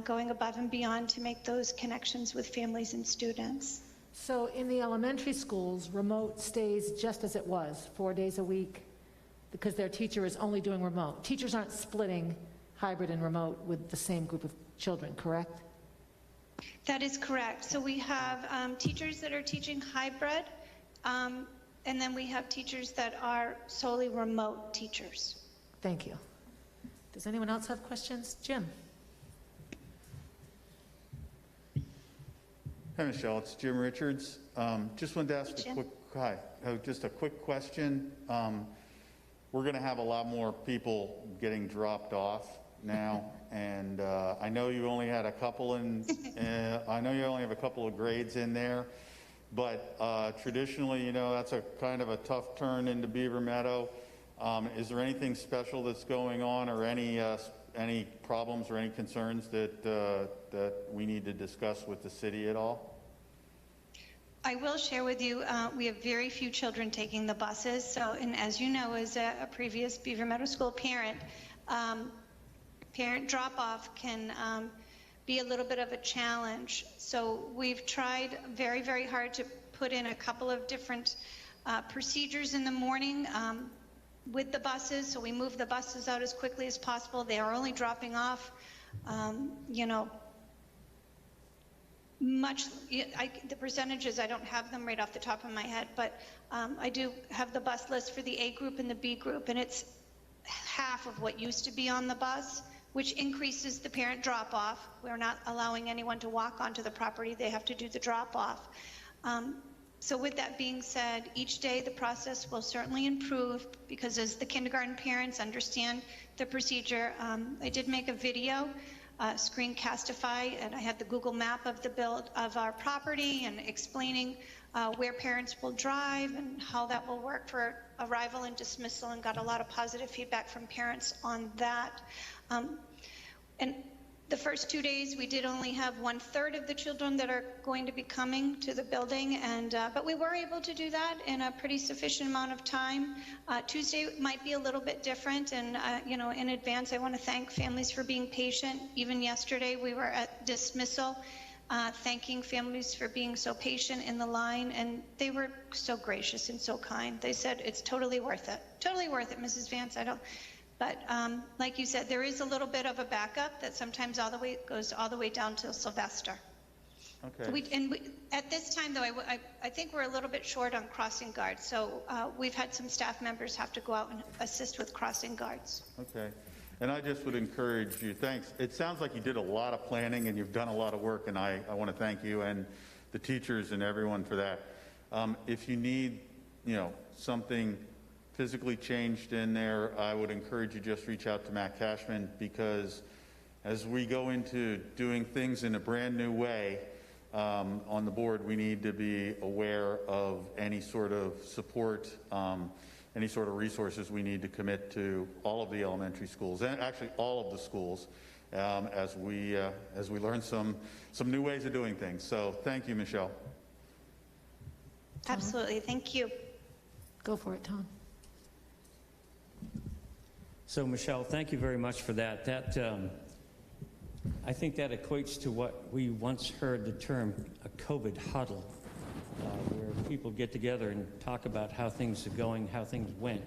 going above and beyond to make those connections with families and students. So in the elementary schools, remote stays just as it was, 4 days a week, because their teacher is only doing remote. Teachers aren't splitting hybrid and remote with the same group of children, correct? That is correct. So we have teachers that are teaching hybrid, and then we have teachers that are solely remote teachers. Thank you. Does anyone else have questions? Jim? Hi, Michelle. It's Jim Richards. Just wanted to ask just a quick question. we're going to have a lot more people getting dropped off now. And I know you only had a couple I know you only have a couple of grades in there, but traditionally, you know, that's a kind of a tough turn into Beaver Meadow. Is there anything special that's going on, or any problems or any concerns that we need to discuss with the city at all? I will share with you, we have very few children taking the buses. So, and as you know, as a previous Beaver Meadow School parent, parent drop-off can be a little bit of a challenge. So we've tried very, very hard to put in a couple of different procedures in the morning with the buses. So we move the buses out as quickly as possible. They are only dropping off, you know, the percentages, I don't have them right off the top of my head, but I do have the bus list for the A group and the B group, and it's half of what used to be on the bus, which increases the parent drop-off. We're not allowing anyone to walk onto the property. They have to do the drop-off. So with that being said, each day the process will certainly improve, because as the kindergarten parents understand the procedure, I did make a video, screencastify, and I had the Google map of the build of our property and explaining where parents will drive and how that will work for arrival and dismissal, and got a lot of positive feedback from parents on that. And the first 2 days, we did only have 1/3 of the children that are going to be coming to the building, and but we were able to do that in a pretty sufficient amount of time. Tuesday might be a little bit different, and you know, in advance, I want to thank families for being patient. Even yesterday, we were at dismissal, thanking families for being so patient in the line, and they were so gracious and so kind. They said, "It's totally worth it. Totally worth it, Mrs. Vance." But like you said, there is a little bit of a backup that sometimes goes all the way down to Sylvester. Okay. At this time, though, I think we're a little bit short on crossing guards. So we've had some staff members have to go out and assist with crossing guards. Okay. And I just would encourage you, thanks. It sounds like you did a lot of planning and you've done a lot of work, and I want to thank you and the teachers and everyone for that. If you need, you know, something physically changed in there, I would encourage you just reach out to Matt Cashman, because as we go into doing things in a brand new way on the board, we need to be aware of any sort of support, any sort of resources we need to commit to all of the elementary schools, and actually all of the schools, as we learn some new ways of doing things. So thank you, Michelle. Absolutely, thank you. Go for it, Tom. So, Michelle, thank you very much for that. I think that equates to what we once heard the term a COVID huddle, where people get together and talk about how things are going, how things went.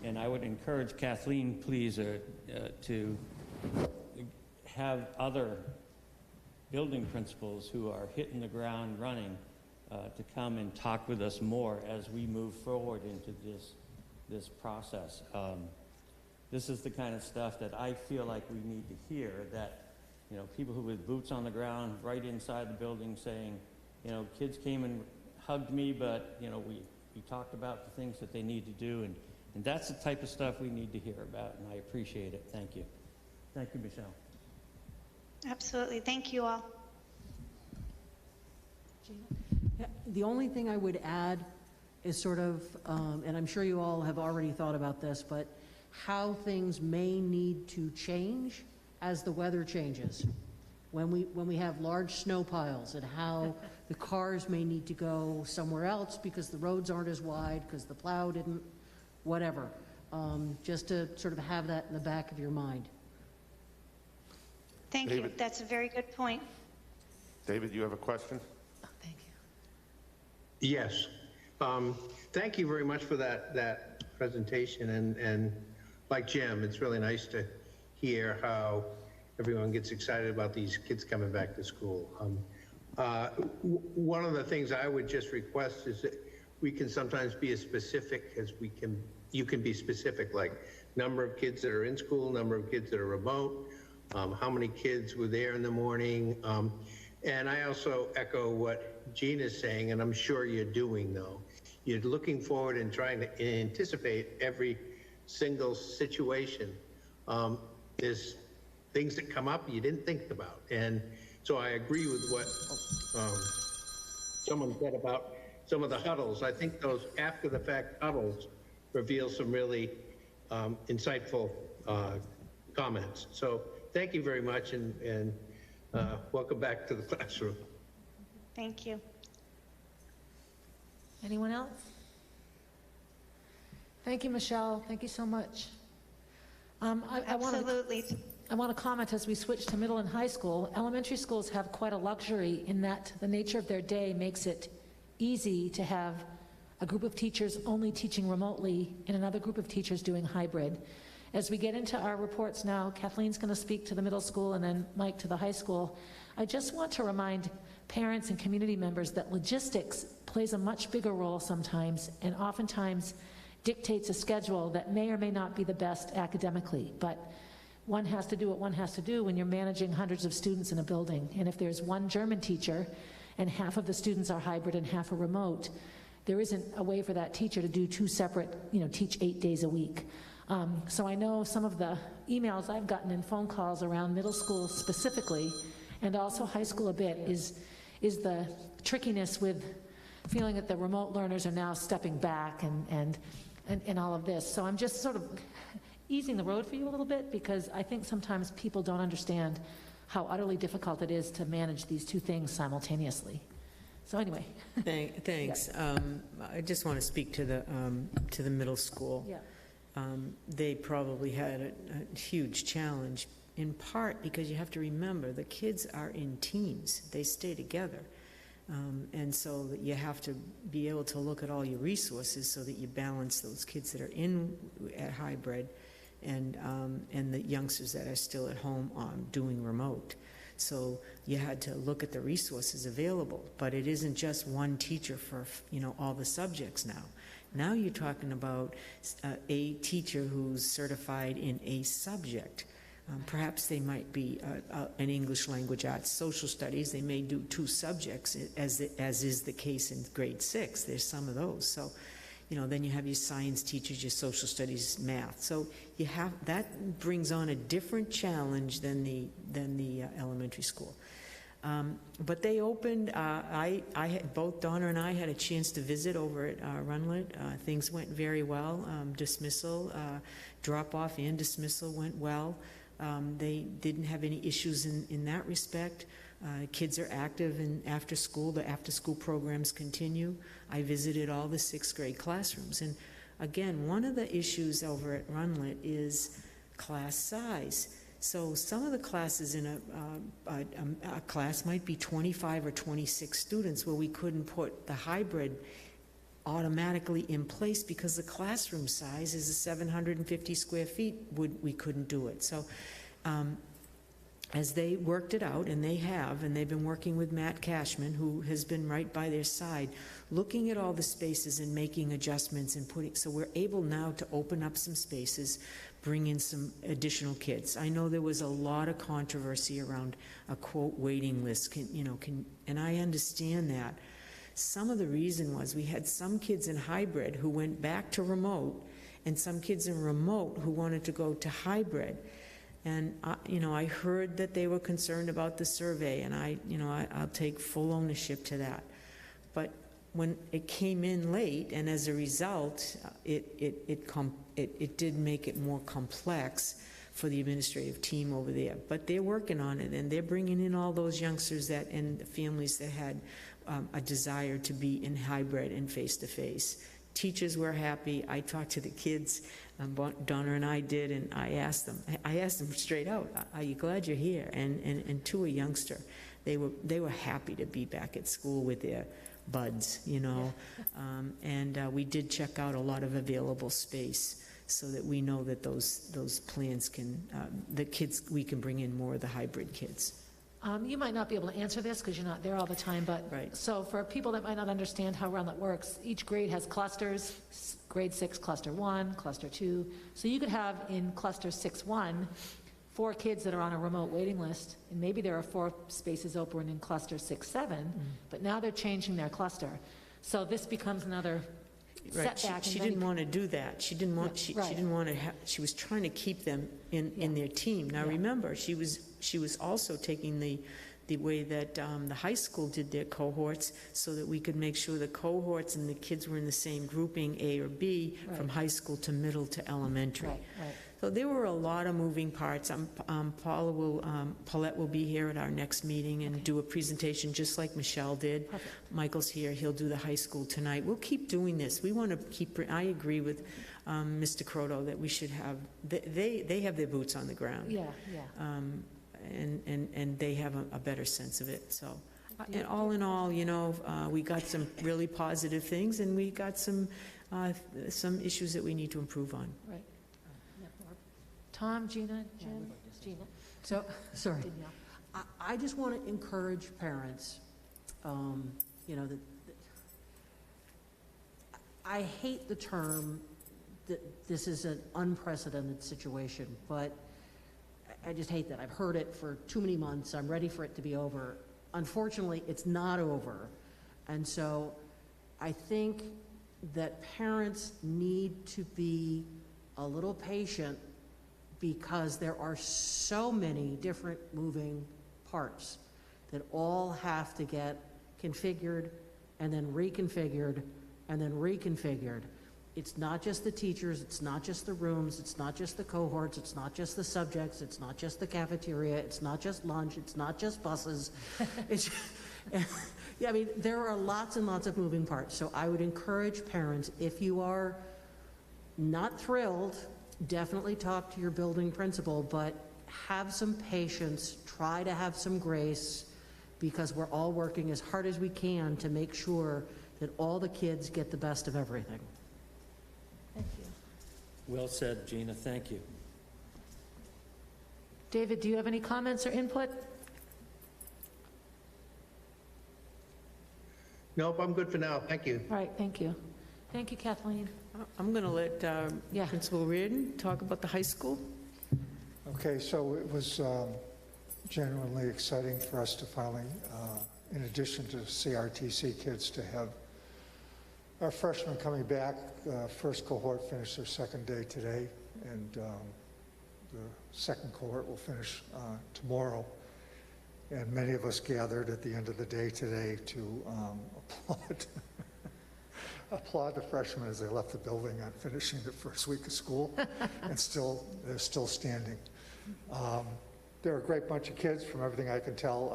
And I would encourage Kathleen, please, to have other building principals who are hitting the ground running to come and talk with us more as we move forward into this process. This is the kind of stuff that I feel like we need to hear, that, you know, people who with boots on the ground right inside the building saying, you know, kids came and hugged me, but, you know, we talked about the things that they need to do, and that's the type of stuff we need to hear about, and I appreciate it. Thank you. Thank you, Michelle. Absolutely, thank you all. Yeah, the only thing I would add is sort of, and I'm sure you all have already thought about this, but how things may need to change as the weather changes. When we have large snow piles, and how the cars may need to go somewhere else because the roads aren't as wide, because the plow didn't, whatever. Just to sort of have that in the back of your mind. Thank you, that's a very good point. David, you have a question? Oh, thank you. Yes. Thank you very much for that presentation, and like Jim, it's really nice to hear how everyone gets excited about these kids coming back to school. One of the things I would just request is that we can sometimes be as specific as you can be specific, like number of kids that are in school, number of kids that are remote, how many kids were there in the morning. And I also echo what Jean is saying, and I'm sure you're doing, though. You're looking forward and trying to anticipate every single situation. There's things that come up you didn't think about. And so I agree with what someone said about some of the huddles. I think those after-the-fact huddles reveal some really insightful comments. So thank you very much, and welcome back to the classroom. Thank you. Anyone else? Thank you, Michelle. Thank you so much. Absolutely. I want to comment as we switch to middle and high school. Elementary schools have quite a luxury in that the nature of their day makes it easy to have a group of teachers only teaching remotely and another group of teachers doing hybrid. As we get into our reports now, Kathleen's going to speak to the middle school and then Mike to the high school. I just want to remind parents and community members that logistics plays a much bigger role sometimes and oftentimes dictates a schedule that may or may not be the best academically, but one has to do what one has to do when you're managing hundreds of students in a building. And if there's one German teacher and half of the students are hybrid and half are remote, there isn't a way for that teacher to do two separate, teach 8 days a week. So I know some of the emails I've gotten and phone calls around middle school specifically, and also high school a bit, is the trickiness with feeling that the remote learners are now stepping back and all of this. So I'm just sort of easing the road for you a little bit, because I think sometimes people don't understand how utterly difficult it is to manage these two things simultaneously. So anyway. Thanks. Yeah. I just want to speak to the middle school. Yeah. They probably had a huge challenge, in part because you have to remember the kids are in teams. They stay together. And so that you have to be able to look at all your resources so that you balance those kids that are at hybrid and the youngsters that are still at home doing remote. So you had to look at the resources available, but it isn't just one teacher for all the subjects now. Now you're talking about a teacher who's certified in a subject. Perhaps they might be an English language arts, social studies. They may do two subjects, as is the case in grade 6. There's some of those. So, then you have your science teachers, your social studies, math. So that brings on a different challenge than the elementary school. But they opened. Both Donna and I had a chance to visit over at Runlet. Things went very well. Dismissal, drop-off and dismissal went well. They didn't have any issues in that respect. Kids are active in after school. The after-school programs continue. I visited all the 6th grade classrooms. And again, one of the issues over at Runlet is class size. So some of the classes in a class might be 25 or 26 students, where we couldn't put the hybrid automatically in place because the classroom size is 750 square feet. We couldn't do it. So as they worked it out, and they've been working with Matt Cashman, who has been right by their side, looking at all the spaces and making adjustments and so we're able now to open up some spaces, bring in some additional kids. I know there was a lot of controversy around a quote waiting list, and I understand that. Some of the reason was we had some kids in hybrid who went back to remote, and some kids in remote who wanted to go to hybrid. And I heard that they were concerned about the survey, and I'll take full ownership to that. But when it came in late, and as a result, it did make it more complex for the administrative team over there. But they're working on it, and they're bringing in all those youngsters and the families that had a desire to be in hybrid and face-to-face. Teachers were happy. I talked to the kids, Donna and I did, and I asked them straight out, are you glad you're here? And to a youngster, they were happy to be back at school with their buds, and we did check out a lot of available space so that we know that those plans we can bring in more of the hybrid kids. You might not be able to answer this because you're not there all the time, but right. So for people that might not understand how Runlet works, each grade has clusters, grade 6, cluster 1, cluster 2. So you could have in cluster 6-1, 4 kids that are on a remote waiting list, and maybe there are 4 spaces open in cluster 6-7, but now they're changing their cluster. So this becomes another Right, setback. she and then didn't want to do that. She didn't want, she right. didn't want to have, she was trying to keep them in their team. Now, Yeah. remember, she was also taking the way that the high school did their cohorts, so that we could make sure the cohorts and the kids were in the same grouping, A or B, from high school to middle to elementary. Right, right. So there were a lot of moving parts. Paulette will be here at our next meeting and do a presentation just like Michelle did. Perfect. Michael's here, he'll do the high school tonight. We'll keep doing this. We want to keep, I agree with Mr. Croto that we should have, they have their boots on the ground. Yeah, yeah. And they have a better sense of it, so. And all in all, you know, we got some really positive things, and we got some issues that we need to improve on. Right. Tom, Gina, Jen, Gina, So, sorry. Danielle. I just want to encourage parents, you know, that I hate the term that this is an unprecedented situation, but I just hate that. I've heard it for too many months. I'm ready for it to be over. Unfortunately, it's not over. And so I think that parents need to be a little patient, because there are so many different moving parts that all have to get configured and then reconfigured and then reconfigured. It's not just the teachers, it's not just the rooms, it's not just the cohorts, it's not just the subjects, it's not just the cafeteria, it's not just lunch, it's not just buses. It's, yeah, I mean, there are lots and lots of moving parts. So I would encourage parents, if you are not thrilled, definitely talk to your building principal, but have some patience, try to have some grace, because we're all working as hard as we can to make sure that all the kids get the best of everything. Thank you. Well said, Gina, thank you. David, do you have any comments or input? Nope, I'm good for now. Thank you. All right, thank you. Thank you, Kathleen. I'm going to let Yeah. Principal Reardon talk about the high school. Okay, so it was genuinely exciting for us to finally, in addition to CRTC kids, to have our freshmen coming back. First cohort finished their second day today, and the second cohort will finish tomorrow. And many of us gathered at the end of the day today to applaud the freshmen as they left the building on finishing the first week of school, and they're still standing. They're a great bunch of kids, from everything I can tell.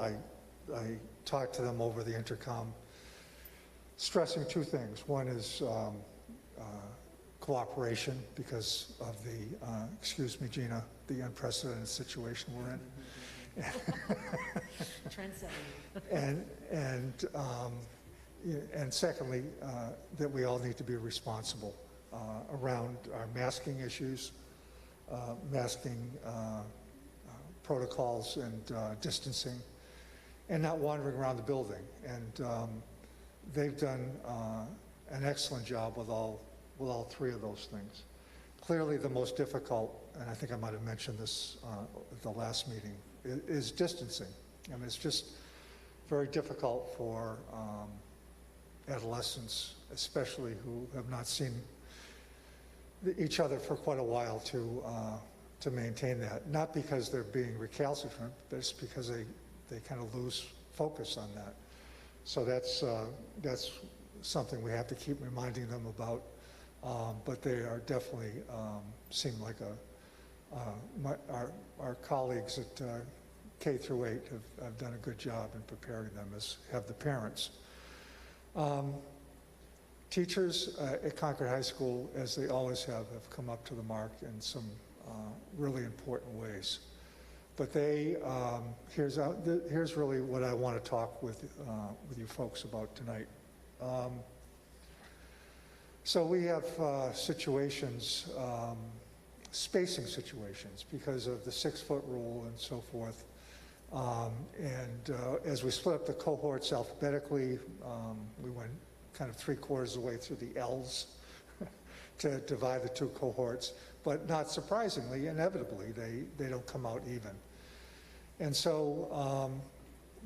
I talked to them over the intercom, stressing two things. One is cooperation, because of the, excuse me, Gina, the unprecedented situation we're in. And secondly, that we all need to be responsible around our masking issues, masking protocols and distancing, and not wandering around the building. And they've done an excellent job with all three of those things. Clearly the most difficult, and I think I might have mentioned this at the last meeting, is distancing. I mean, it's just very difficult for adolescents, especially who have not seen each other for quite a while, to maintain that. Not because they're being recalcitrant, but it's because they kind of lose focus on that. So that's something we have to keep reminding them about. But they are definitely seem like our colleagues at K through 8 have done a good job in preparing them, as have the parents. Teachers at Concord High School, as they always have come up to the mark in some really important ways. But here's really what I want to talk with you folks about tonight. So we have situations, spacing situations, because of the 6-foot rule and so forth. As we split up the cohorts alphabetically, we went kind of 3/4 of the way through the L's to divide the two cohorts. But not surprisingly, inevitably, they don't come out even. And so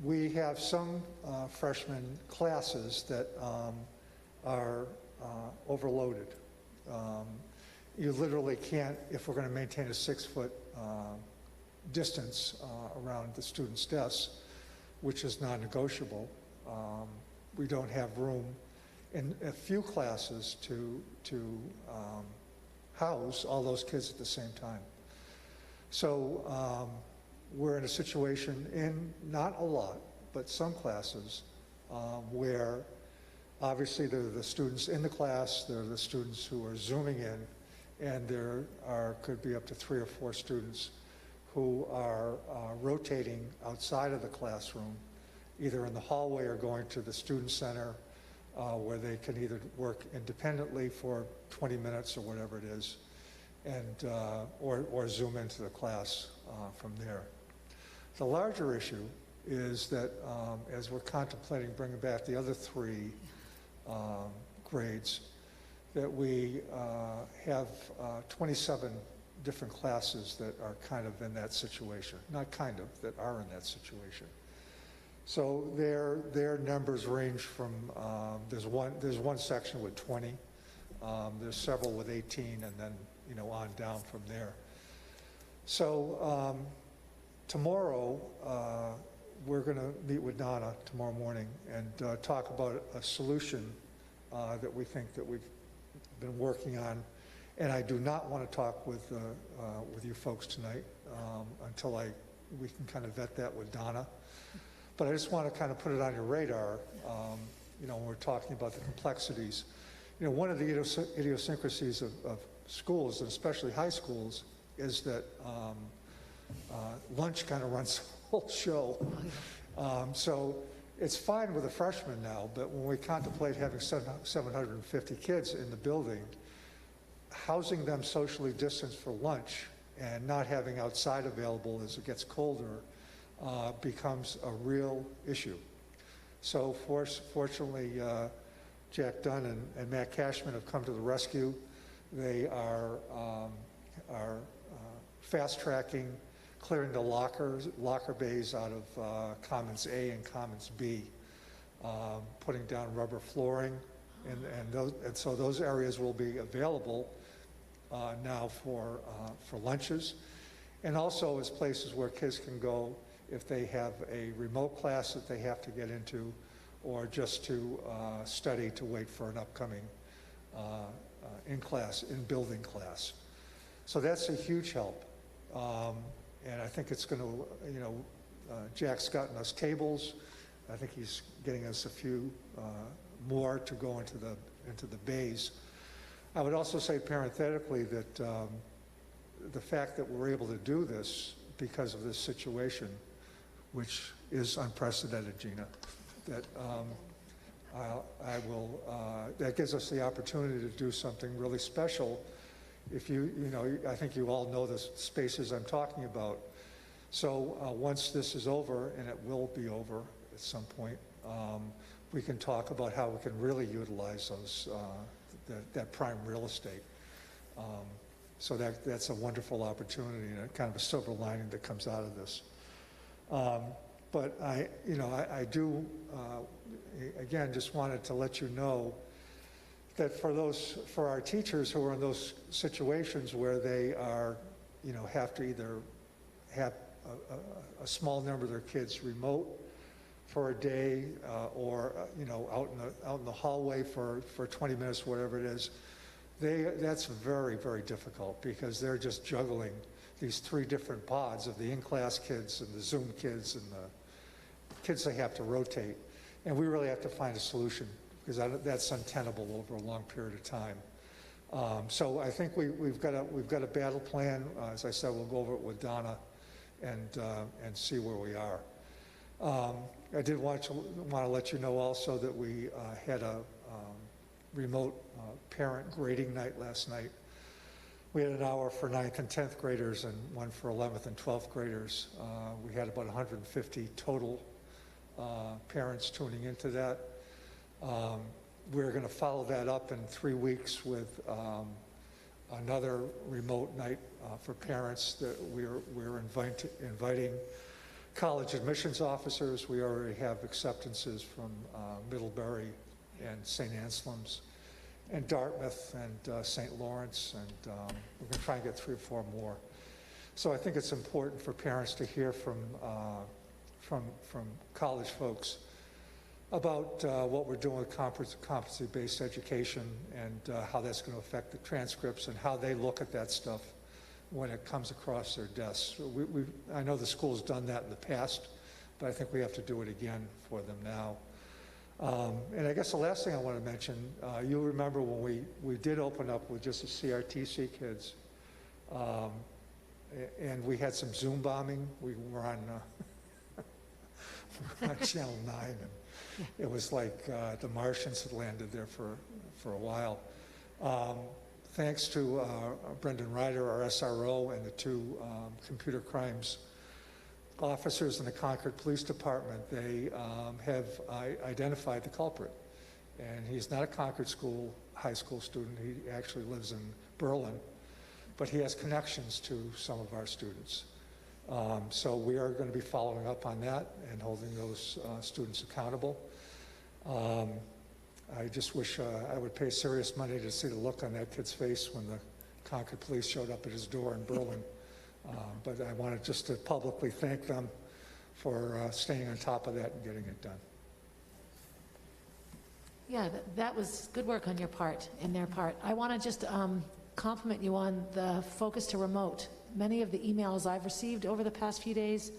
we have some freshman classes that are overloaded. You literally can't, if we're going to maintain a 6-foot distance around the students' desks, which is non-negotiable, we don't have room in a few classes to house all those kids at the same time. So we're in a situation in, not a lot, but some classes where obviously there are the students in the class, there are the students who are Zooming in, and there could be up to 3 or 4 students who are rotating outside of the classroom, either in the hallway or going to the student center, where they can either work independently for 20 minutes or whatever it is, and or Zoom into the class from there. The larger issue is that as we're contemplating bringing back the other 3 grades, that we have 27 different classes that are kind of in that situation. Not kind of, that are in that situation. So their numbers range from, there's one section with 20, there's several with 18, and then, you know, on down from there. So tomorrow, we're going to meet with Donna tomorrow morning and talk about a solution that we think that we've been working on. And I do not want to talk with you folks tonight until we can kind of vet that with Donna. But I just want to kind of put it on your radar, you know, when we're talking about the complexities. You know, one of the idiosyncrasies of schools, and especially high schools, is that lunch kind of runs the whole show. So it's fine with the freshmen now, but when we contemplate having 750 kids in the building, housing them socially distanced for lunch and not having outside available as it gets colder becomes a real issue. So fortunately, Jack Dunn and Matt Cashman have come to the rescue. They are fast-tracking, clearing the locker bays out of Commons A and Commons B, putting down rubber flooring, and so those areas will be available now for lunches, and also as places where kids can go if they have a remote class that they have to get into, or just to study to wait for an upcoming in-building class. So that's a huge help. And I think it's going to, you know, Jack's gotten us tables. I think he's getting us a few more to go into the bays. I would also say parenthetically that the fact that we're able to do this because of this situation, which is unprecedented, Gina, that that gives us the opportunity to do something really special. If you know, I think you all know the spaces I'm talking about. So once this is over, and it will be over at some point, we can talk about how we can really utilize those that prime real estate. So that's a wonderful opportunity and a kind of a silver lining that comes out of this. But I do again just wanted to let you know that for our teachers who are in those situations where they are, you know, have to either have a small number of their kids remote for a day, or you know, out in the hallway for 20 minutes, whatever it is, that's very, very difficult because they're just juggling these 3 different pods of the in-class kids and the Zoom kids and the kids they have to rotate, and we really have to find a solution, because that's untenable over a long period of time. So I think we've got a battle plan. As I said, we'll go over it with Donna and see where we are. I did want to let you know also that we had a remote parent grading night last night. We had an hour for 9th and 10th graders and one for 11th and 12th graders. We had about 150 total parents tuning into that. We're going to follow that up in 3 weeks with another remote night for parents that we're inviting college admissions officers. We already have acceptances from Middlebury and St. Anselm's. and Dartmouth and St. Lawrence, and we're going to try and get 3 or 4 more. So I think it's important for parents to hear from college folks about what we're doing with competency-based education and how that's going to affect the transcripts and how they look at that stuff when it comes across their desks. I know the school's done that in the past, but I think we have to do it again for them now. And I guess the last thing I want to mention, you'll remember when we did open up with just the CRTC kids, and we had some Zoom bombing. We were on, Channel 9, and it was like the Martians had landed there for a while. Thanks to Brendan Ryder, our SRO, and the 2 computer crimes officers in the Concord Police Department, they have identified the culprit. And he's not a Concord high school student. He actually lives in Berlin, but he has connections to some of our students. So we are going to be following up on that and holding those students accountable. I just wish I would pay serious money to see the look on that kid's face when the Concord police showed up at his door in Berlin. But I wanted just to publicly thank them for staying on top of that and getting it done. Yeah, that was good work on your part, in their part. I want to just compliment you on the focus to remote. Many of the emails I've received over the past few days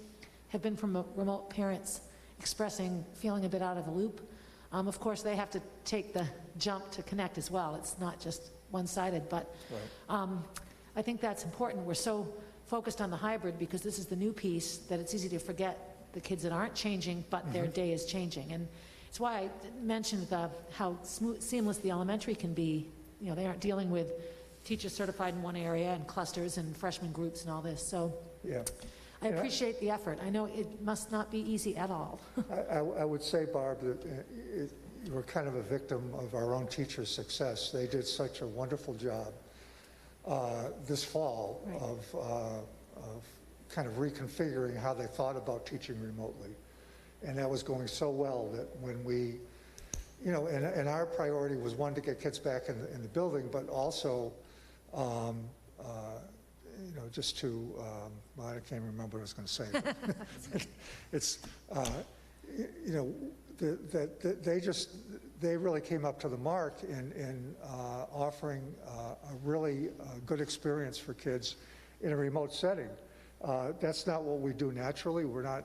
have been from remote parents expressing feeling a bit out of the loop. Of course, they have to take the jump to connect as well. It's not just one-sided, but right. I think that's important. We're so focused on the hybrid because this is the new piece that it's easy to forget the kids that aren't changing, but their day is changing. And it's why I mentioned how seamless the elementary can be. You know, they aren't dealing with teachers certified in one area and clusters and freshman groups and all this. So yeah. I appreciate the effort. I know it must not be easy at all. I would say, Barb, that we're kind of a victim of our own teachers' success. They did such a wonderful job this fall right. of kind of reconfiguring how they thought about teaching remotely. And that was going so well that when we, you know, and our priority was one, to get kids back in the building, but also you know, just to, well, I can't remember what I was going to say. It's, you know, they really came up to the mark in offering a really good experience for kids in a remote setting. That's not what we do naturally. We're not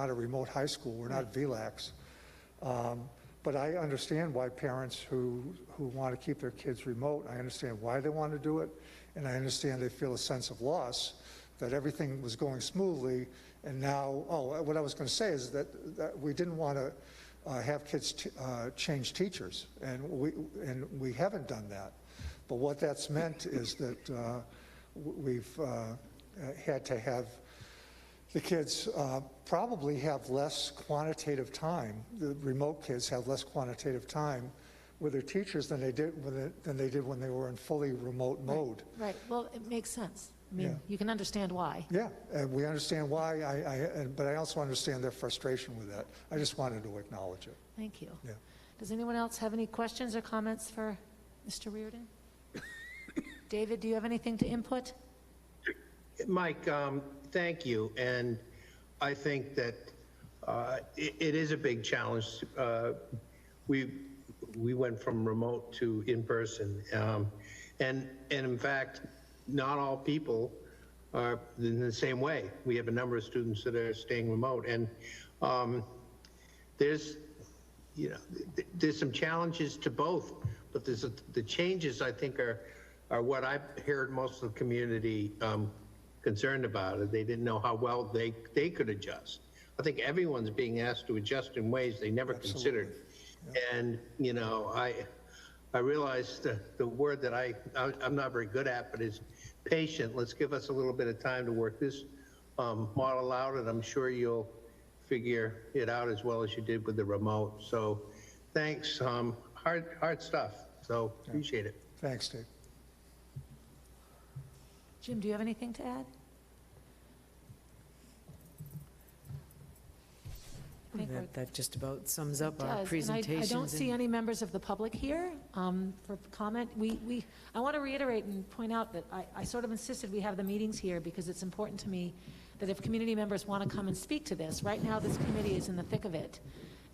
a remote high school. We're not VLAX. But I understand why parents who want to keep their kids remote, I understand why they want to do it. And I understand they feel a sense of loss, that everything was going smoothly, and now, what I was going to say is that we didn't want to have kids change teachers, and we haven't done that. But what that's meant is that we've had to have the kids probably have less quantitative time. The remote kids have less quantitative time with their teachers than they did when they were in fully remote mode. Right. Well, it makes sense. I mean, you can understand why. Yeah, and we understand why, but I also understand their frustration with that. I just wanted to acknowledge it. Thank you. Yeah. Does anyone else have any questions or comments for Mr. Reardon? David, do you have anything to input? Mike, thank you. And I think that it is a big challenge. We went from remote to in-person. And in fact, not all people are in the same way. We have a number of students that are staying remote. And there's some challenges to both, but the changes, I think, are what I've heard most of the community concerned about. They didn't know how well they could adjust. I think everyone's being asked to adjust in ways they never considered. Yeah. And, you know, I realized the word that I'm not very good at, but is patient. Let's give us a little bit of time to work this model out, and I'm sure you'll figure it out as well as you did with the remote. So thanks. Hard stuff. So appreciate it. Thanks, Dave. Jim, do you have anything to add? I think we're That just about sums up our does. And presentations. I don't see any members of the public here for comment. I want to reiterate and point out that I sort of insisted we have the meetings here because it's important to me that if community members want to come and speak to this, right now this committee is in the thick of it,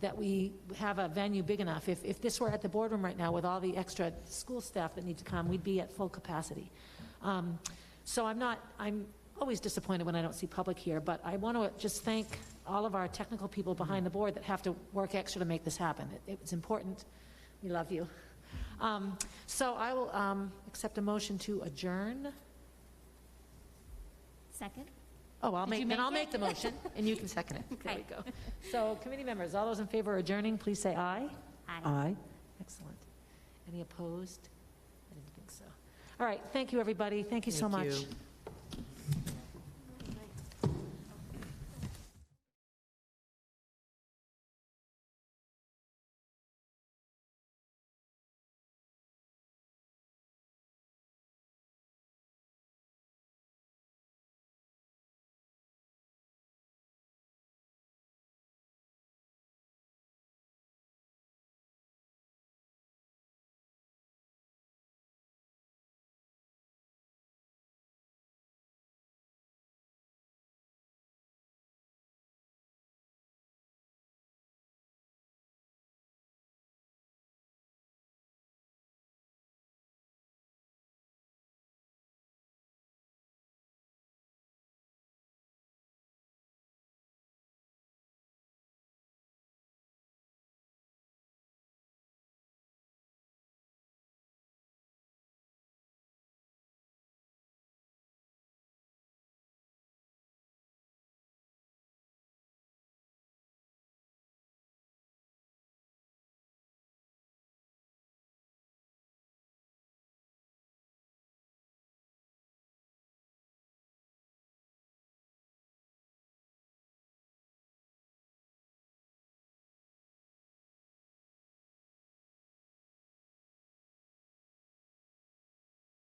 that we have a venue big enough. If this were at the boardroom right now with all the extra school staff that need to come, we'd be at full capacity. So I'm always disappointed when I don't see public here, but I want to just thank all of our technical people behind the board that have to work extra to make this happen. It's important. We love you. So I will accept a motion to adjourn. Second? Oh, I'll make it? the motion, and you can second it. There we Okay. go. So committee members, all those in favor of adjourning, please say aye. Aye. Aye. Excellent. Any opposed? I didn't think so. All right, thank you, everybody. Thank you so Thank much. you.